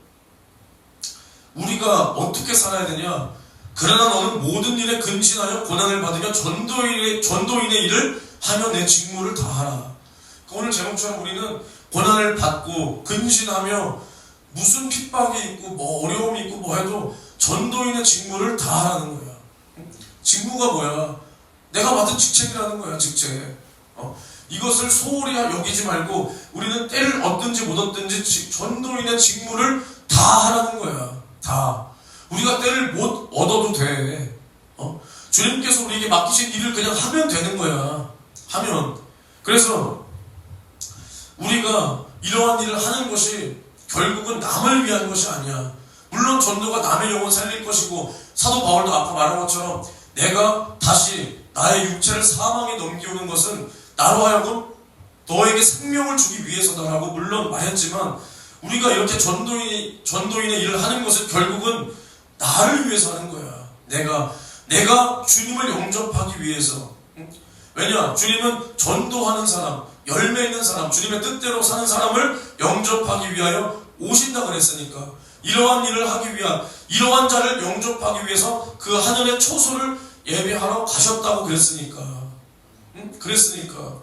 우리가 어떻게 살아야 되냐? 그러나 너는 모든 일에 근신하여 고난을 받으며 전도인의 일을 하며 내 직무를 다하라. 오늘 제목처럼 우리는 고난을 받고 근신하며 무슨 핍박이 있고 뭐 어려움이 있고 뭐 해도 전도인의 직무를 다하라는 거야. 직무가 뭐야? 내가 맡은 직책이라는 거야. 직책. 이것을 소홀히 여기지 말고 우리는 때를 얻든지 못 얻든지 전도인의 직무를 다 하라는 거야. 다. 우리가 때를 못 얻어도 돼. 주님께서 우리에게 맡기신 일을 그냥 하면 되는 거야. 하면. 그래서 우리가 이러한 일을 하는 것이 결국은 남을 위한 것이 아니야. 물론 전도가 남의 영혼 살릴 것이고, 사도 바울도 아까 말한 것처럼 내가 다시 나의 육체를 사망에 넘기우는 것은 나로 하여금 너에게 생명을 주기 위해서다라고 물론 말했지만, 우리가 이렇게 전도인의 일을 하는 것은 결국은 나를 위해서 하는 거야. 내가 주님을 영접하기 위해서. 왜냐? 주님은 전도하는 사람, 열매 있는 사람, 주님의 뜻대로 사는 사람을 영접하기 위하여 오신다 그랬으니까, 이러한 일을 하기 위한, 이러한 자를 영접하기 위해서 그 하늘의 초소를 예배하러 가셨다고 그랬으니까. 그랬으니까.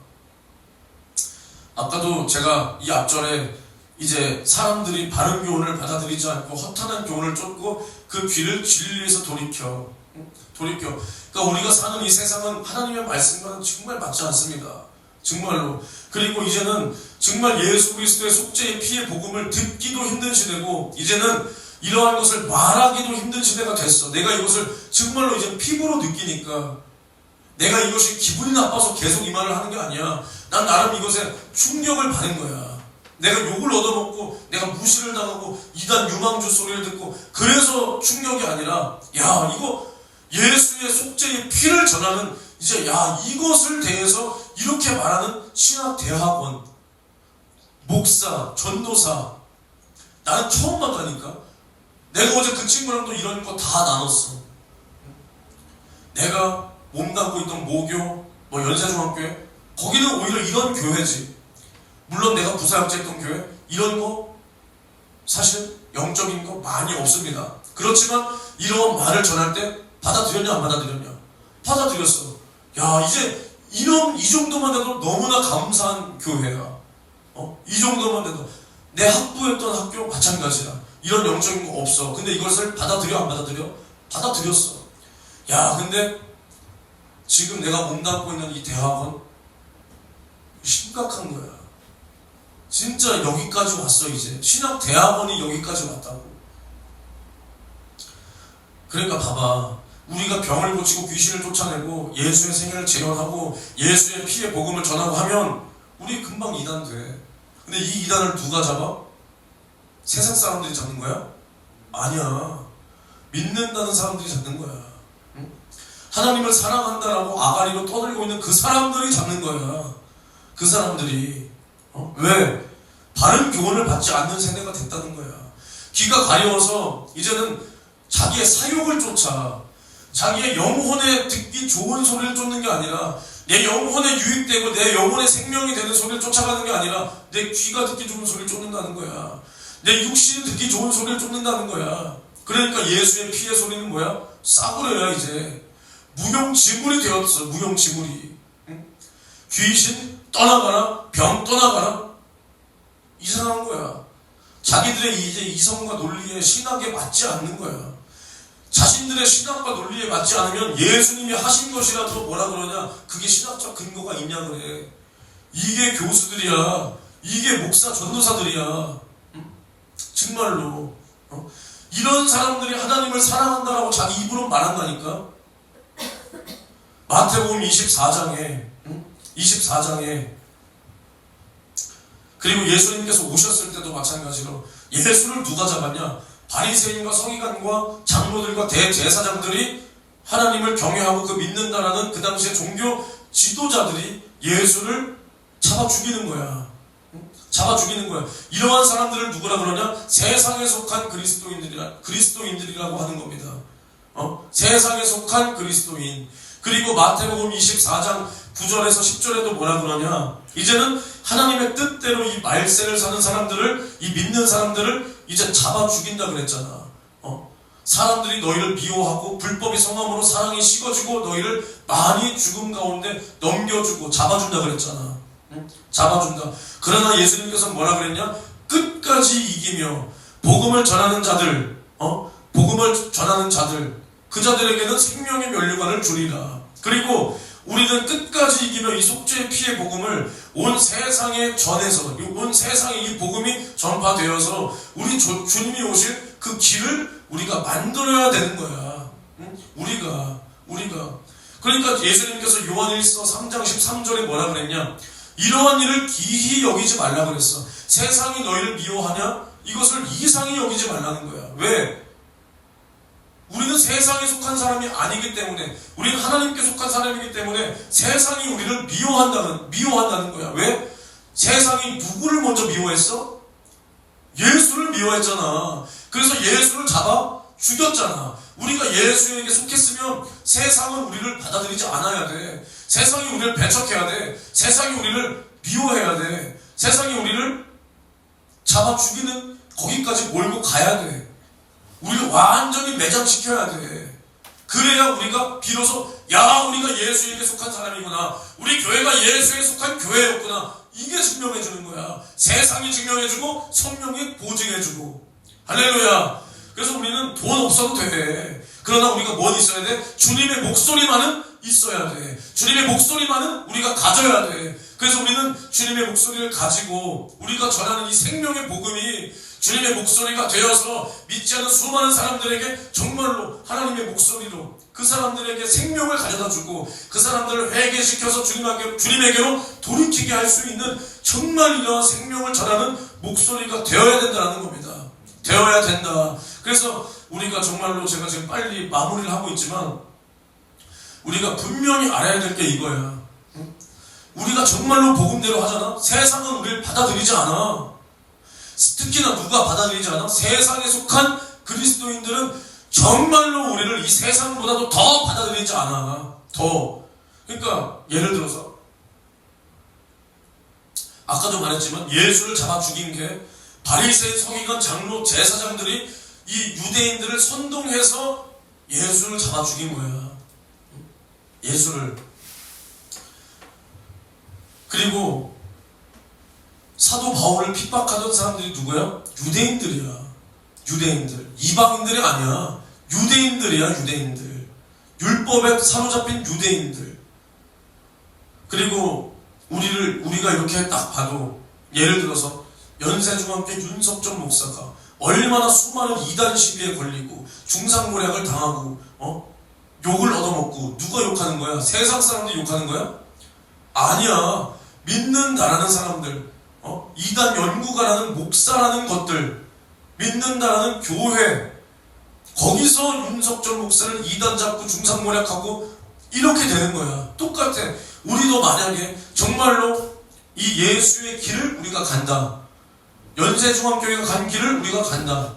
아까도 제가 이 앞절에 이제 사람들이 바른 교훈을 받아들이지 않고 허탄한 교훈을 쫓고 그 귀를 진리에서 돌이켜. 그러니까 우리가 사는 이 세상은 하나님의 말씀과는 정말 맞지 않습니다. 정말로. 그리고 이제는 정말 예수 그리스도의 속죄의 피의 복음을 듣기도 힘든 시대고, 이제는 이러한 것을 말하기도 힘든 시대가 됐어. 내가 이것을 정말로 이제 피부로 느끼니까, 내가 이것이 기분이 나빠서 계속 이 말을 하는 게 아니야. 난 나름 이것에 충격을 받은 거야. 내가 욕을 얻어먹고 내가 무시를 당하고 이단 유망주 소리를 듣고 그래서 충격이 아니라, 야, 이거 예수의 속죄의 피를 전하는, 이제 야, 이것을 대해서 이렇게 말하는 신학대학원, 목사, 전도사, 나는 처음 봤다니까. 내가 어제 그 친구랑도 이런 거 다 나눴어. 내가 몸담고 있던 모교, 연세중학교에, 거기는 오히려 이런 교회지. 물론 내가 부사역자했던 교회, 이런 거 사실 영적인 거 많이 없습니다. 그렇지만 이런 말을 전할 때 받아들였냐 안 받아들였냐? 받아들였어. 야, 이제 이 정도만 돼도 너무나 감사한 교회야. 이 정도만 돼도. 내 학부였던 학교 마찬가지야. 이런 영적인 거 없어. 근데 이것을 받아들여 안 받아들여? 받아들였어. 야, 근데 지금 내가 몸담고 있는 이 대학원 심각한 거야. 진짜 여기까지 왔어. 이제 신학 대학원이 여기까지 왔다고. 그러니까 봐봐, 우리가 병을 고치고 귀신을 쫓아내고 예수의 생애를 재현하고 예수의 피의 복음을 전하고 하면 우리 금방 이단 돼. 근데 이 이단을 누가 잡아? 세상 사람들이 잡는 거야? 아니야. 믿는다는 사람들이 잡는 거야. 응? 하나님을 사랑한다라고 아가리로 떠들고 있는 그 사람들이 잡는 거야. 그 사람들이. 왜? 바른 교훈을 받지 않는 세대가 됐다는 거야. 귀가 가려워서 이제는 자기의 사욕을 쫓아, 자기의 영혼에 듣기 좋은 소리를 쫓는 게 아니라, 내 영혼에 유익되고 내 영혼의 생명이 되는 소리를 쫓아가는 게 아니라, 내 귀가 듣기 좋은 소리를 쫓는다는 거야. 내 육신이 듣기 좋은 소리를 쫓는다는 거야. 그러니까 예수의 피의 소리는 뭐야? 싸구려야. 이제 무용지물이 되었어. 무용지물이. 응? 귀신 떠나가라, 병 떠나가라, 이상한 거야. 자기들의 이제 이성과 논리에, 신학에 맞지 않는 거야. 자신들의 신학과 논리에 맞지 않으면 예수님이 하신 것이라도 뭐라 그러냐, 그게 신학적 근거가 있냐 그래. 이게 교수들이야. 이게 목사 전도사들이야. 응? 정말로. 이런 사람들이 하나님을 사랑한다라고 자기 입으로 말한다니까. 마태복음 24장에 24장에 그리고 예수님께서 오셨을 때도 마찬가지로 예수를 누가 잡았냐? 바리새인과 서기관과 장로들과 대제사장들이 하나님을 경외하고 그 믿는다라는 그 당시의 종교 지도자들이 예수를 잡아 죽이는 거야. 잡아 죽이는 거야. 이러한 사람들을 누구라 그러냐? 세상에 속한 그리스도인들이라고 하는 겁니다. 세상에 속한 그리스도인. 그리고 마태복음 24장 9절에서 10절에도 뭐라 그러냐? 이제는 하나님의 뜻대로 이 말세를 사는 사람들을, 이 믿는 사람들을 이제 잡아 죽인다 그랬잖아. 사람들이 너희를 미워하고 불법이 성함으로 사랑이 식어지고 너희를 많이 죽음 가운데 넘겨주고 잡아준다 그랬잖아. 잡아준다. 그러나 예수님께서 뭐라 그랬냐? 끝까지 이기며 복음을 전하는 자들, 복음을 전하는 자들, 그 자들에게는 생명의 면류관을 주리라. 그리고 우리는 끝까지 이기며 이 속죄의 피의 복음을 온 세상에 전해서, 온 세상에 이 복음이 전파되어서 우리 주님이 오실 그 길을 우리가 만들어야 되는 거야. 우리가. 그러니까 예수님께서 요한일서 3장 13절에 뭐라 그랬냐? 이러한 일을 기히 여기지 말라 그랬어. 세상이 너희를 미워하냐? 이것을 이상히 여기지 말라는 거야. 왜? 우리는 세상에 속한 사람이 아니기 때문에, 우리는 하나님께 속한 사람이기 때문에 세상이 우리를 미워한다는 거야. 왜? 세상이 누구를 먼저 미워했어? 예수를 미워했잖아. 그래서 예수를 잡아 죽였잖아. 우리가 예수에게 속했으면 세상은 우리를 받아들이지 않아야 돼. 세상이 우리를 배척해야 돼. 세상이 우리를 미워해야 돼. 세상이 우리를 잡아 죽이는 거기까지 몰고 가야 돼. 우리를 완전히 매장시켜야 돼. 그래야 우리가 비로소, 야, 우리가 예수에게 속한 사람이구나, 우리 교회가 예수에 속한 교회였구나, 이게 증명해주는 거야. 세상이 증명해주고 성령이 보증해주고. 할렐루야. 그래서 우리는 돈 없어도 돼. 그러나 우리가 뭘 있어야 돼? 주님의 목소리만은 있어야 돼. 주님의 목소리만은 우리가 가져야 돼. 그래서 우리는 주님의 목소리를 가지고 우리가 전하는 이 생명의 복음이 주님의 목소리가 되어서 믿지 않는 수많은 사람들에게 정말로 하나님의 목소리로 그 사람들에게 생명을 가져다주고 그 사람들을 회개시켜서 주님에게로 돌이키게 할 수 있는 정말 이러한 생명을 전하는 목소리가 되어야 된다는 겁니다. 되어야 된다. 그래서 우리가 정말로 제가 지금 빨리 마무리를 하고 있지만 우리가 분명히 알아야 될 게 이거야. 우리가 정말로 복음대로 하잖아. 세상은 우리를 받아들이지 않아. 특히나 누가 받아들이지 않아? 세상에 속한 그리스도인들은 정말로 우리를 이 세상보다도 더 받아들이지 않아. 더. 그러니까 예를 들어서 아까도 말했지만 예수를 잡아 죽인 게 바리새인, 서기관, 장로, 제사장들이 이 유대인들을 선동해서 예수를 잡아 죽인 거야. 예수를. 그리고 사도 바울을 핍박하던 사람들이 누구야? 유대인들이야. 유대인들. 이방인들이 아니야. 유대인들이야. 유대인들. 율법에 사로잡힌 유대인들. 그리고 우리가 이렇게 딱 봐도 예를 들어서 연세중앙교 윤석정 목사가 얼마나 수많은 이단 시비에 걸리고 중상모략을 당하고 욕을 얻어먹고 누가 욕하는 거야? 세상 사람들이 욕하는 거야? 아니야. 믿는다라는 사람들, 이단 연구가라는 목사라는 것들, 믿는다라는 교회, 거기서 윤석철 목사를 이단 잡고 중상모략하고 이렇게 되는 거야. 똑같아. 우리도 만약에 정말로 이 예수의 길을 우리가 간다. 연세중앙교회가 간 길을 우리가 간다.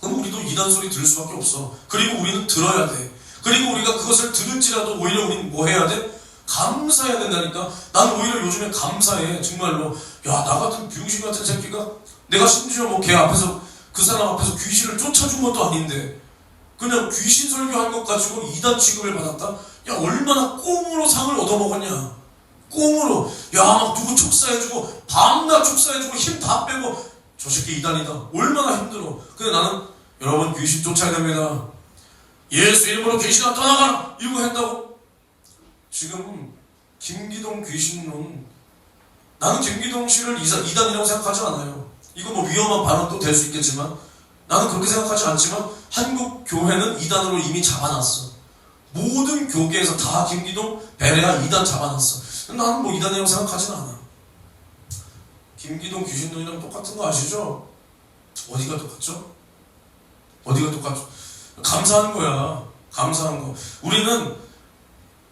그럼 우리도 이단 소리 들을 수밖에 없어. 그리고 우리는 들어야 돼. 그리고 우리가 그것을 들을지라도 오히려 우리는 뭐 해야 돼? 감사해야 된다니까. 난 오히려 요즘에 감사해. 정말로. 야, 나 같은 병신 같은 새끼가 내가 심지어 뭐 걔 앞에서 그 사람 앞에서 귀신을 쫓아준 것도 아닌데 그냥 귀신 설교한 것 가지고 이단 취급을 받았다? 야, 얼마나 꽁으로 상을 얻어먹었냐. 꽁으로. 야, 막 누구 촉사해주고 밤낮 촉사해주고 힘 다 빼고 저 새끼 이단이다. 얼마나 힘들어. 근데 나는 여러분 귀신 쫓아야 됩니다. 예수 이름으로 귀신아 떠나가라. 이거 한다고? 지금 김기동 귀신론, 나는 김기동 씨를 이단이라고 생각하지 않아요. 이거 뭐 위험한 발언도 될 수 있겠지만 나는 그렇게 생각하지 않지만 한국 교회는 이단으로 이미 잡아놨어. 모든 교계에서 다 김기동, 베레아 이단 잡아놨어. 나는 뭐 이단이라고 생각하진 않아. 김기동 귀신론이랑 똑같은 거 아시죠? 어디가 똑같죠? 어디가 똑같죠? 감사한 거야. 감사한 거. 우리는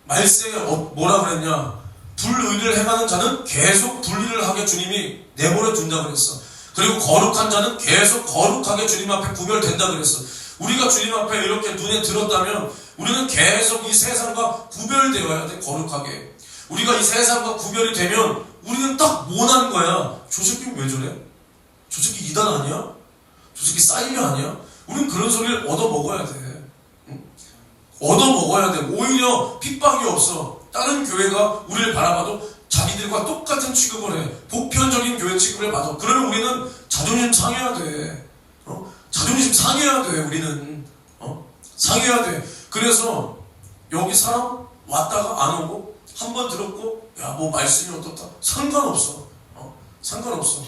말세에 뭐라 그랬냐? 불의를 행하는 자는 계속 불의를 하게 주님이 내버려 둔다 그랬어. 그리고 거룩한 자는 계속 거룩하게 주님 앞에 구별된다 그랬어. 우리가 주님 앞에 이렇게 눈에 들었다면 우리는 계속 이 세상과 구별되어야 돼. 거룩하게. 우리가 이 세상과 구별이 되면 우리는 딱 모난 거야. 저 새끼는 왜 저래? 저 새끼 이단 아니야? 저 새끼 사이비 아니야? 우리는 그런 소리를 얻어먹어야 돼. 얻어먹어야 돼. 오히려 핍박이 없어. 다른 교회가 우리를 바라봐도 자기들과 똑같은 취급을 해. 보편적인 교회 취급을 받아. 그러면 우리는 자존심 상해야 돼. 자존심 상해야 돼. 우리는 상해야 돼. 그래서 여기 사람 왔다가 안 오고 한 번 들었고 야, 뭐 말씀이 어떻다. 상관없어. 상관없어.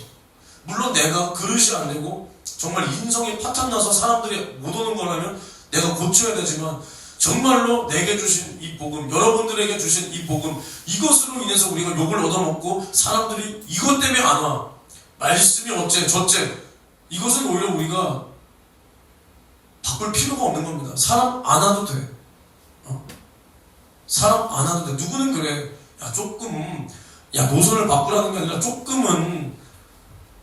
물론 내가 그릇이 안 되고 정말 인성이 파탄나서 사람들이 못 오는 거라면 내가 고쳐야 되지만 정말로 내게 주신 이 복음, 여러분들에게 주신 이 복음, 이것으로 인해서 우리가 욕을 얻어먹고 사람들이 이것 때문에 안 와. 말씀이 어째 저째. 이것은 오히려 우리가 바꿀 필요가 없는 겁니다. 사람 안 와도 돼. 사람 안 와도 돼. 누구는 그래. 야, 조금, 노선을 바꾸라는 게 아니라 조금은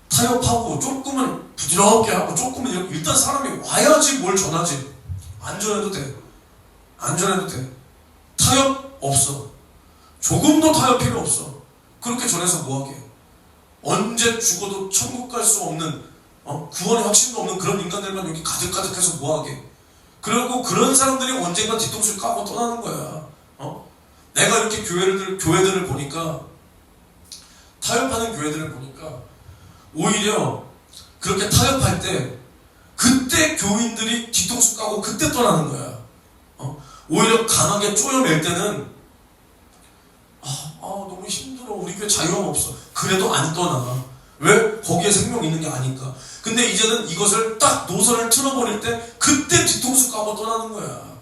타협하고 조금은 부드럽게 하고 조금은 일단 사람이 와야지 뭘 전하지. 안 전해도 돼. 안 전해도 돼. 타협 없어. 조금도 타협 필요 없어. 그렇게 전해서 뭐하게. 언제 죽어도 천국 갈 수 없는 구원의 확신도 없는 그런 인간들만 여기 가득가득해서 뭐하게. 그리고 그런 사람들이 언젠가 뒤통수를 까고 떠나는 거야. 내가 이렇게 교회들을 보니까, 타협하는 교회들을 보니까 오히려 그렇게 타협할 때 그때 교인들이 뒤통수 까고 그때 떠나는 거야. 오히려 강하게 쪼여낼 때는 너무 힘들어. 우리 교회 자유함 없어. 그래도 안 떠나. 왜? 거기에 생명이 있는 게 아니까. 근데 이제는 이것을 딱 노선을 틀어버릴 때 그때 뒤통수 까고 떠나는 거야.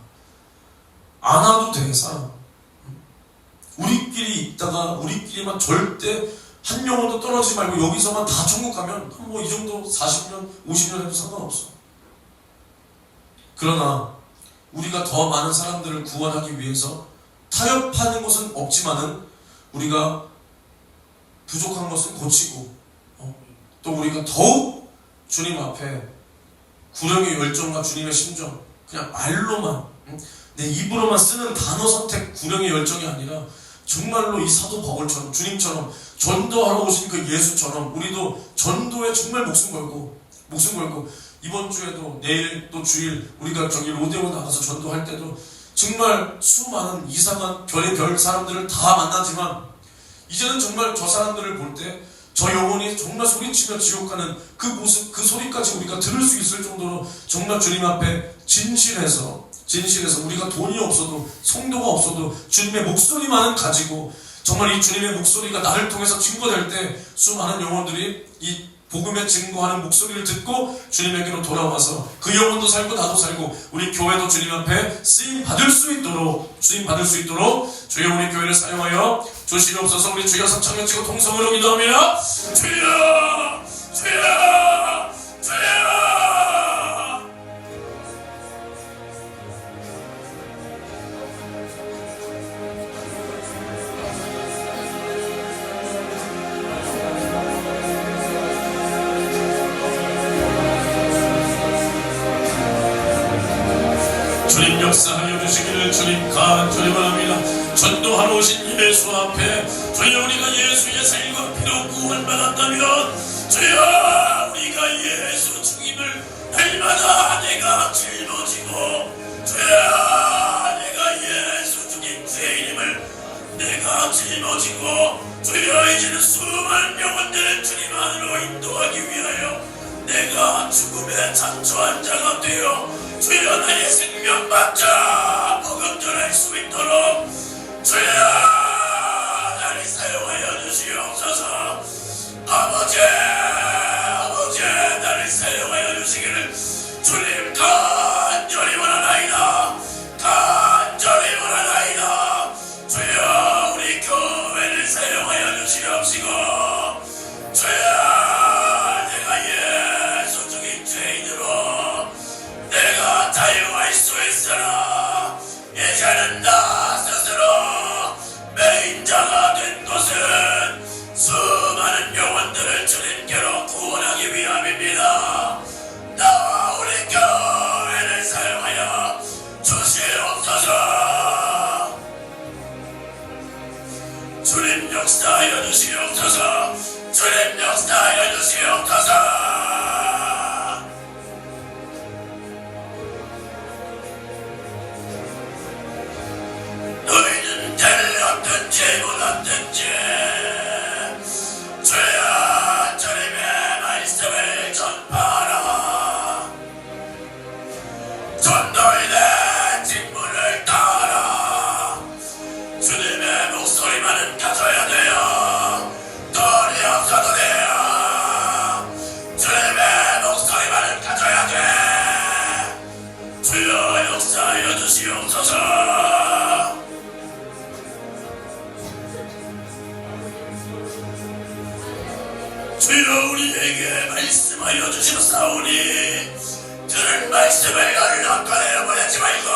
안 와도 돼, 사람. 우리끼리 있다가 우리끼리만 절대 한 영혼도 떨어지지 말고 여기서만 다 천국 가면 뭐 이 정도 40년, 50년 해도 상관없어. 그러나 우리가 더 많은 사람들을 구원하기 위해서 타협하는 것은 없지만은 우리가 부족한 것은 고치고 또 우리가 더욱 주님 앞에 구령의 열정과 주님의 심정, 그냥 말로만 내 입으로만 쓰는 단어 선택 구령의 열정이 아니라 정말로 이 사도 바울처럼 주님처럼 전도하러 오신 그 예수처럼 우리도 전도에 정말 목숨 걸고 이번 주에도 내일 또 주일 우리가 저기 로데오 나가서 전도할 때도 정말 수많은 이상한 별의 별 사람들을 다 만나지만 이제는 정말 저 사람들을 볼 때 저 영혼이 정말 소리치며 지옥가는 그 모습, 그 소리까지 우리가 들을 수 있을 정도로 정말 주님 앞에 진실해서 우리가 돈이 없어도 성도가 없어도 주님의 목소리만은 가지고 정말 이 주님의 목소리가 나를 통해서 증거될 때 수많은 영혼들이 이 복음에 증거하는 목소리를 듣고 주님에게로 돌아와서 그 영혼도 살고 나도 살고 우리 교회도 주님 앞에 쓰임 받을 수 있도록 주여 우리 교회를 사용하여 주시옵소서. 우리 주여 삼창을 치고 통성으로 기도합니다. 주여 주여 주여. 주님 역사하여 주시기를 주님 간절히 바랍니다. 전도하러 오신 예수 앞에 주여 우리가 예수의 생과 피로 구원받았다면 주여 우리가 예수 주님을 날마다 내가 짊어지고 주여 내가 예수 주님 죄인임을 내가 짊어지고 주여 이제는 수많은 영혼들을 주님 안으로 인도하기 위하여 내가 죽음의 장초한 자가 되어 주여 나의 생명 받자 복음 전할 수 있도록 주여 나를 사용하여 주시옵소서. 아버지 나를 사용하여 주시기를 주님 간절히 원하나이다. 주여 우리 교회를 사용하여 주시옵시고 주여 자유할 수 있으나 이제는 나 스스로 매인자가 된 것은 수많은 영혼들을 주님께로 구원하기 위함입니다. 나와 우리 교회를 사용하여 주시옵소서. 주님 역사하여 주시옵소서. 주님 역사하여 주시옵소서. 너희는 들었든지 몰랐든지 주여 주님의 말씀을 전파하라. 전도인의 직분을 따라 주님의 목소리만은 가져야 돼요. 돈이 없어도 돼요. 주님의 목소리만은 가져야 돼. 주여 역사하여 주시옵소서. 주여 우리에게 말씀하여 주시옵사오니 들은 말씀을 연락하여 보내지 말고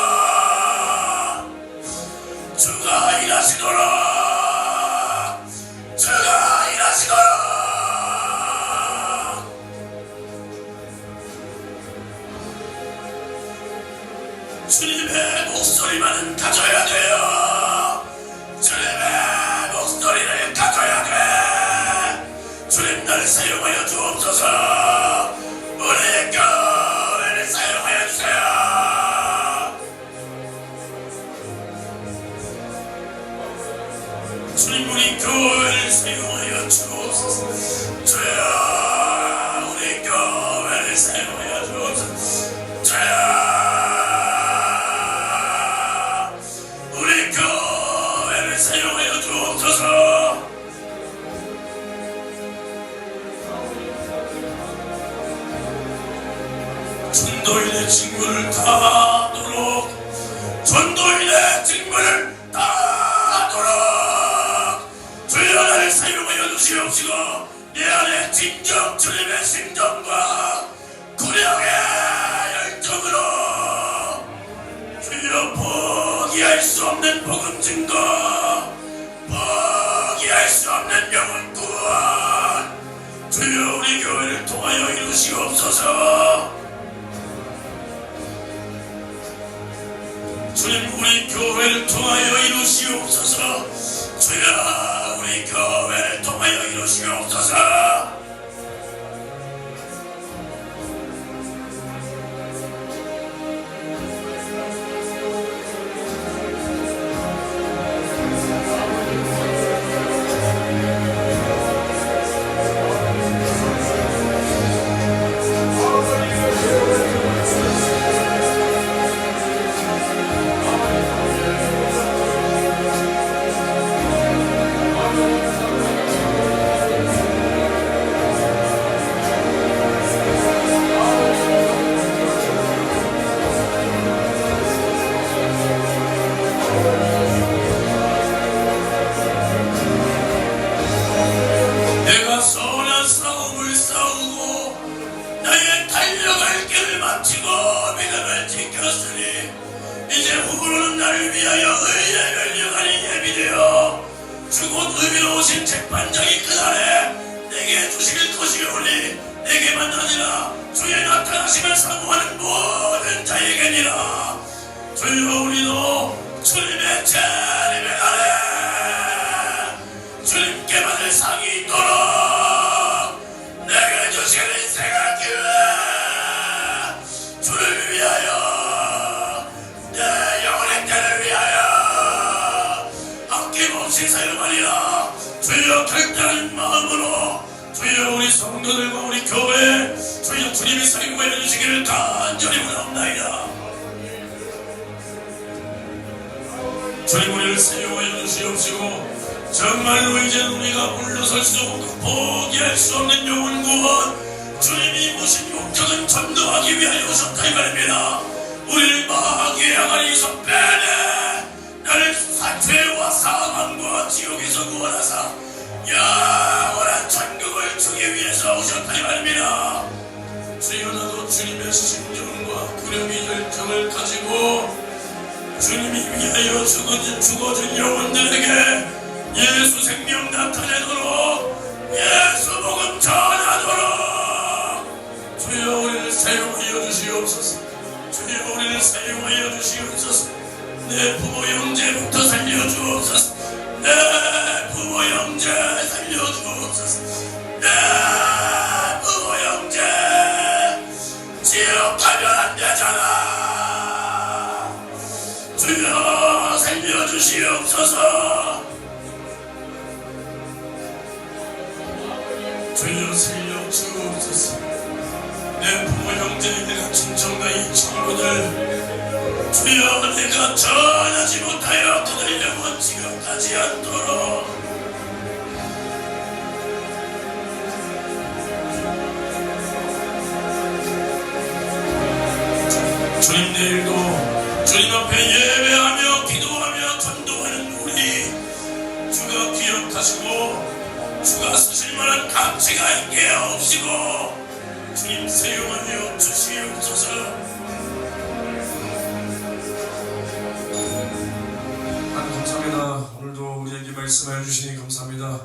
주가 일하시도록 주님의 목소리만은 가져야 돼요. 주님의 목소리를 가져야 돼. 주님 나를 사용하여 주옵소서. 우리 교회를 사용하여 주세요. 주님 우리 교회를 사용하여 주옵소서. 주여 우리 교회를 사용하여 주옵소서. 주여 우리 교회를 사용하여 주옵소서. 전도인의 직분을 다하도록, 전도인의 직분을 다하도록 주여 나를 사용하여 주시옵시고, 내 안에 진정 주님의 심정과 구령의 열정으로 주여 포기할 수 없는 복음 증거, 포기할 수 없는 영혼 구원 주여 우리 교회를 통하여 이루시옵소서. 주님 우리 교회를 통하여 이루시옵소서. 주여 우리 교회를 통하여 이루시옵소서. 내가 선한 싸움을 싸우고 나의 달려갈 길을 마치고 믿음을 지켰으니 이제 후로는 나를 위하여 의의 면류관이 예비되어 주곧 의로우신 재판장이 그날에 내게 주실 것이오니 내게만 아니라 주의 나타나심을 사모하는 모든 자에게니라. 주여 우리도 주님의 재림의 날에 주님께 받을 상이 있도록 내게 주신 인생의 기회 주를 위하여, 내 영혼의 때를 위하여 아낌없이 사용하리라. 주여 결단한 마음으로 주여 우리 성도들과 우리 교회 주여 주님이 사용하여 주시기를 간절히 원하옵나이다. 주님 우리를 사용하여 주시옵시고 정말로 이제 우리가 물러설 수 없고 포기할 수 없는 영혼 구원 주님이 모신 목적은 전도하기 위하여 오셨다 이 말입니다. 우리를 마귀의 항아리에서 빼내 나를 사죄와 사망과 지옥에서 구원하사 영원한 천국을 주기 위해서 오셨다 이 말입니다. 주여 나도 주님의 심정과 구령의 열정을 가지고 주님이 위하여 죽어준 영혼들에게 예수 생명 나타내도록 예수 복음 전하도록 주여 우리를 사용하여 주시옵소서. 주여 우리를 사용하여 주시옵소서. 내 부모 형제부터 살려주옵소서. 내 부모 형제 살려주옵소서. 내 부모 형제 지옥 가면 안 되잖아. 주여 살려주시옵소서. 주여 살려주옵소서. 내 부모 형제 내가 친척과 이 친구들 주여 내가 전하지 못하여 그들 영혼 지금까지 않도록 주님 내일도 주님 앞에 예배하며 기도하며 전도하는 우리 주가 기억하시고 주가 쓰실 만한 가치가 있게 하옵시고 주님 사용하여 주시옵소서. 감사합니다. 오늘도 우리에게 말씀하여 주시니 감사합니다.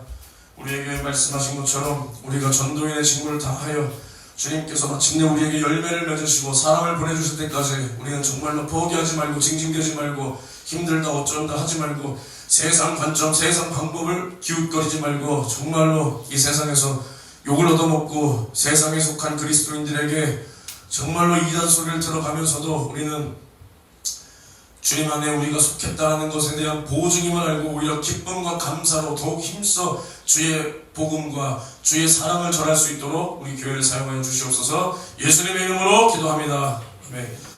우리에게 말씀하신 것처럼 우리가 전도인의 직무를 다하여 주님께서 마침내 우리에게 열매를 맺으시고 사람을 보내주실 때까지 우리는 정말로 포기하지 말고 징징대지 말고 힘들다 어쩐다 하지 말고 세상 관점, 세상 방법을 기웃거리지 말고 정말로 이 세상에서 욕을 얻어먹고 세상에 속한 그리스도인들에게 정말로 이단 소리를 들어가면서도 우리는 주님 안에 우리가 속했다는 것에 대한 보증임을 알고 오히려 기쁨과 감사로 더욱 힘써 주의 복음과 주의 사랑을 전할 수 있도록 우리 교회를 사용하여 주시옵소서. 예수님의 이름으로 기도합니다. 아멘.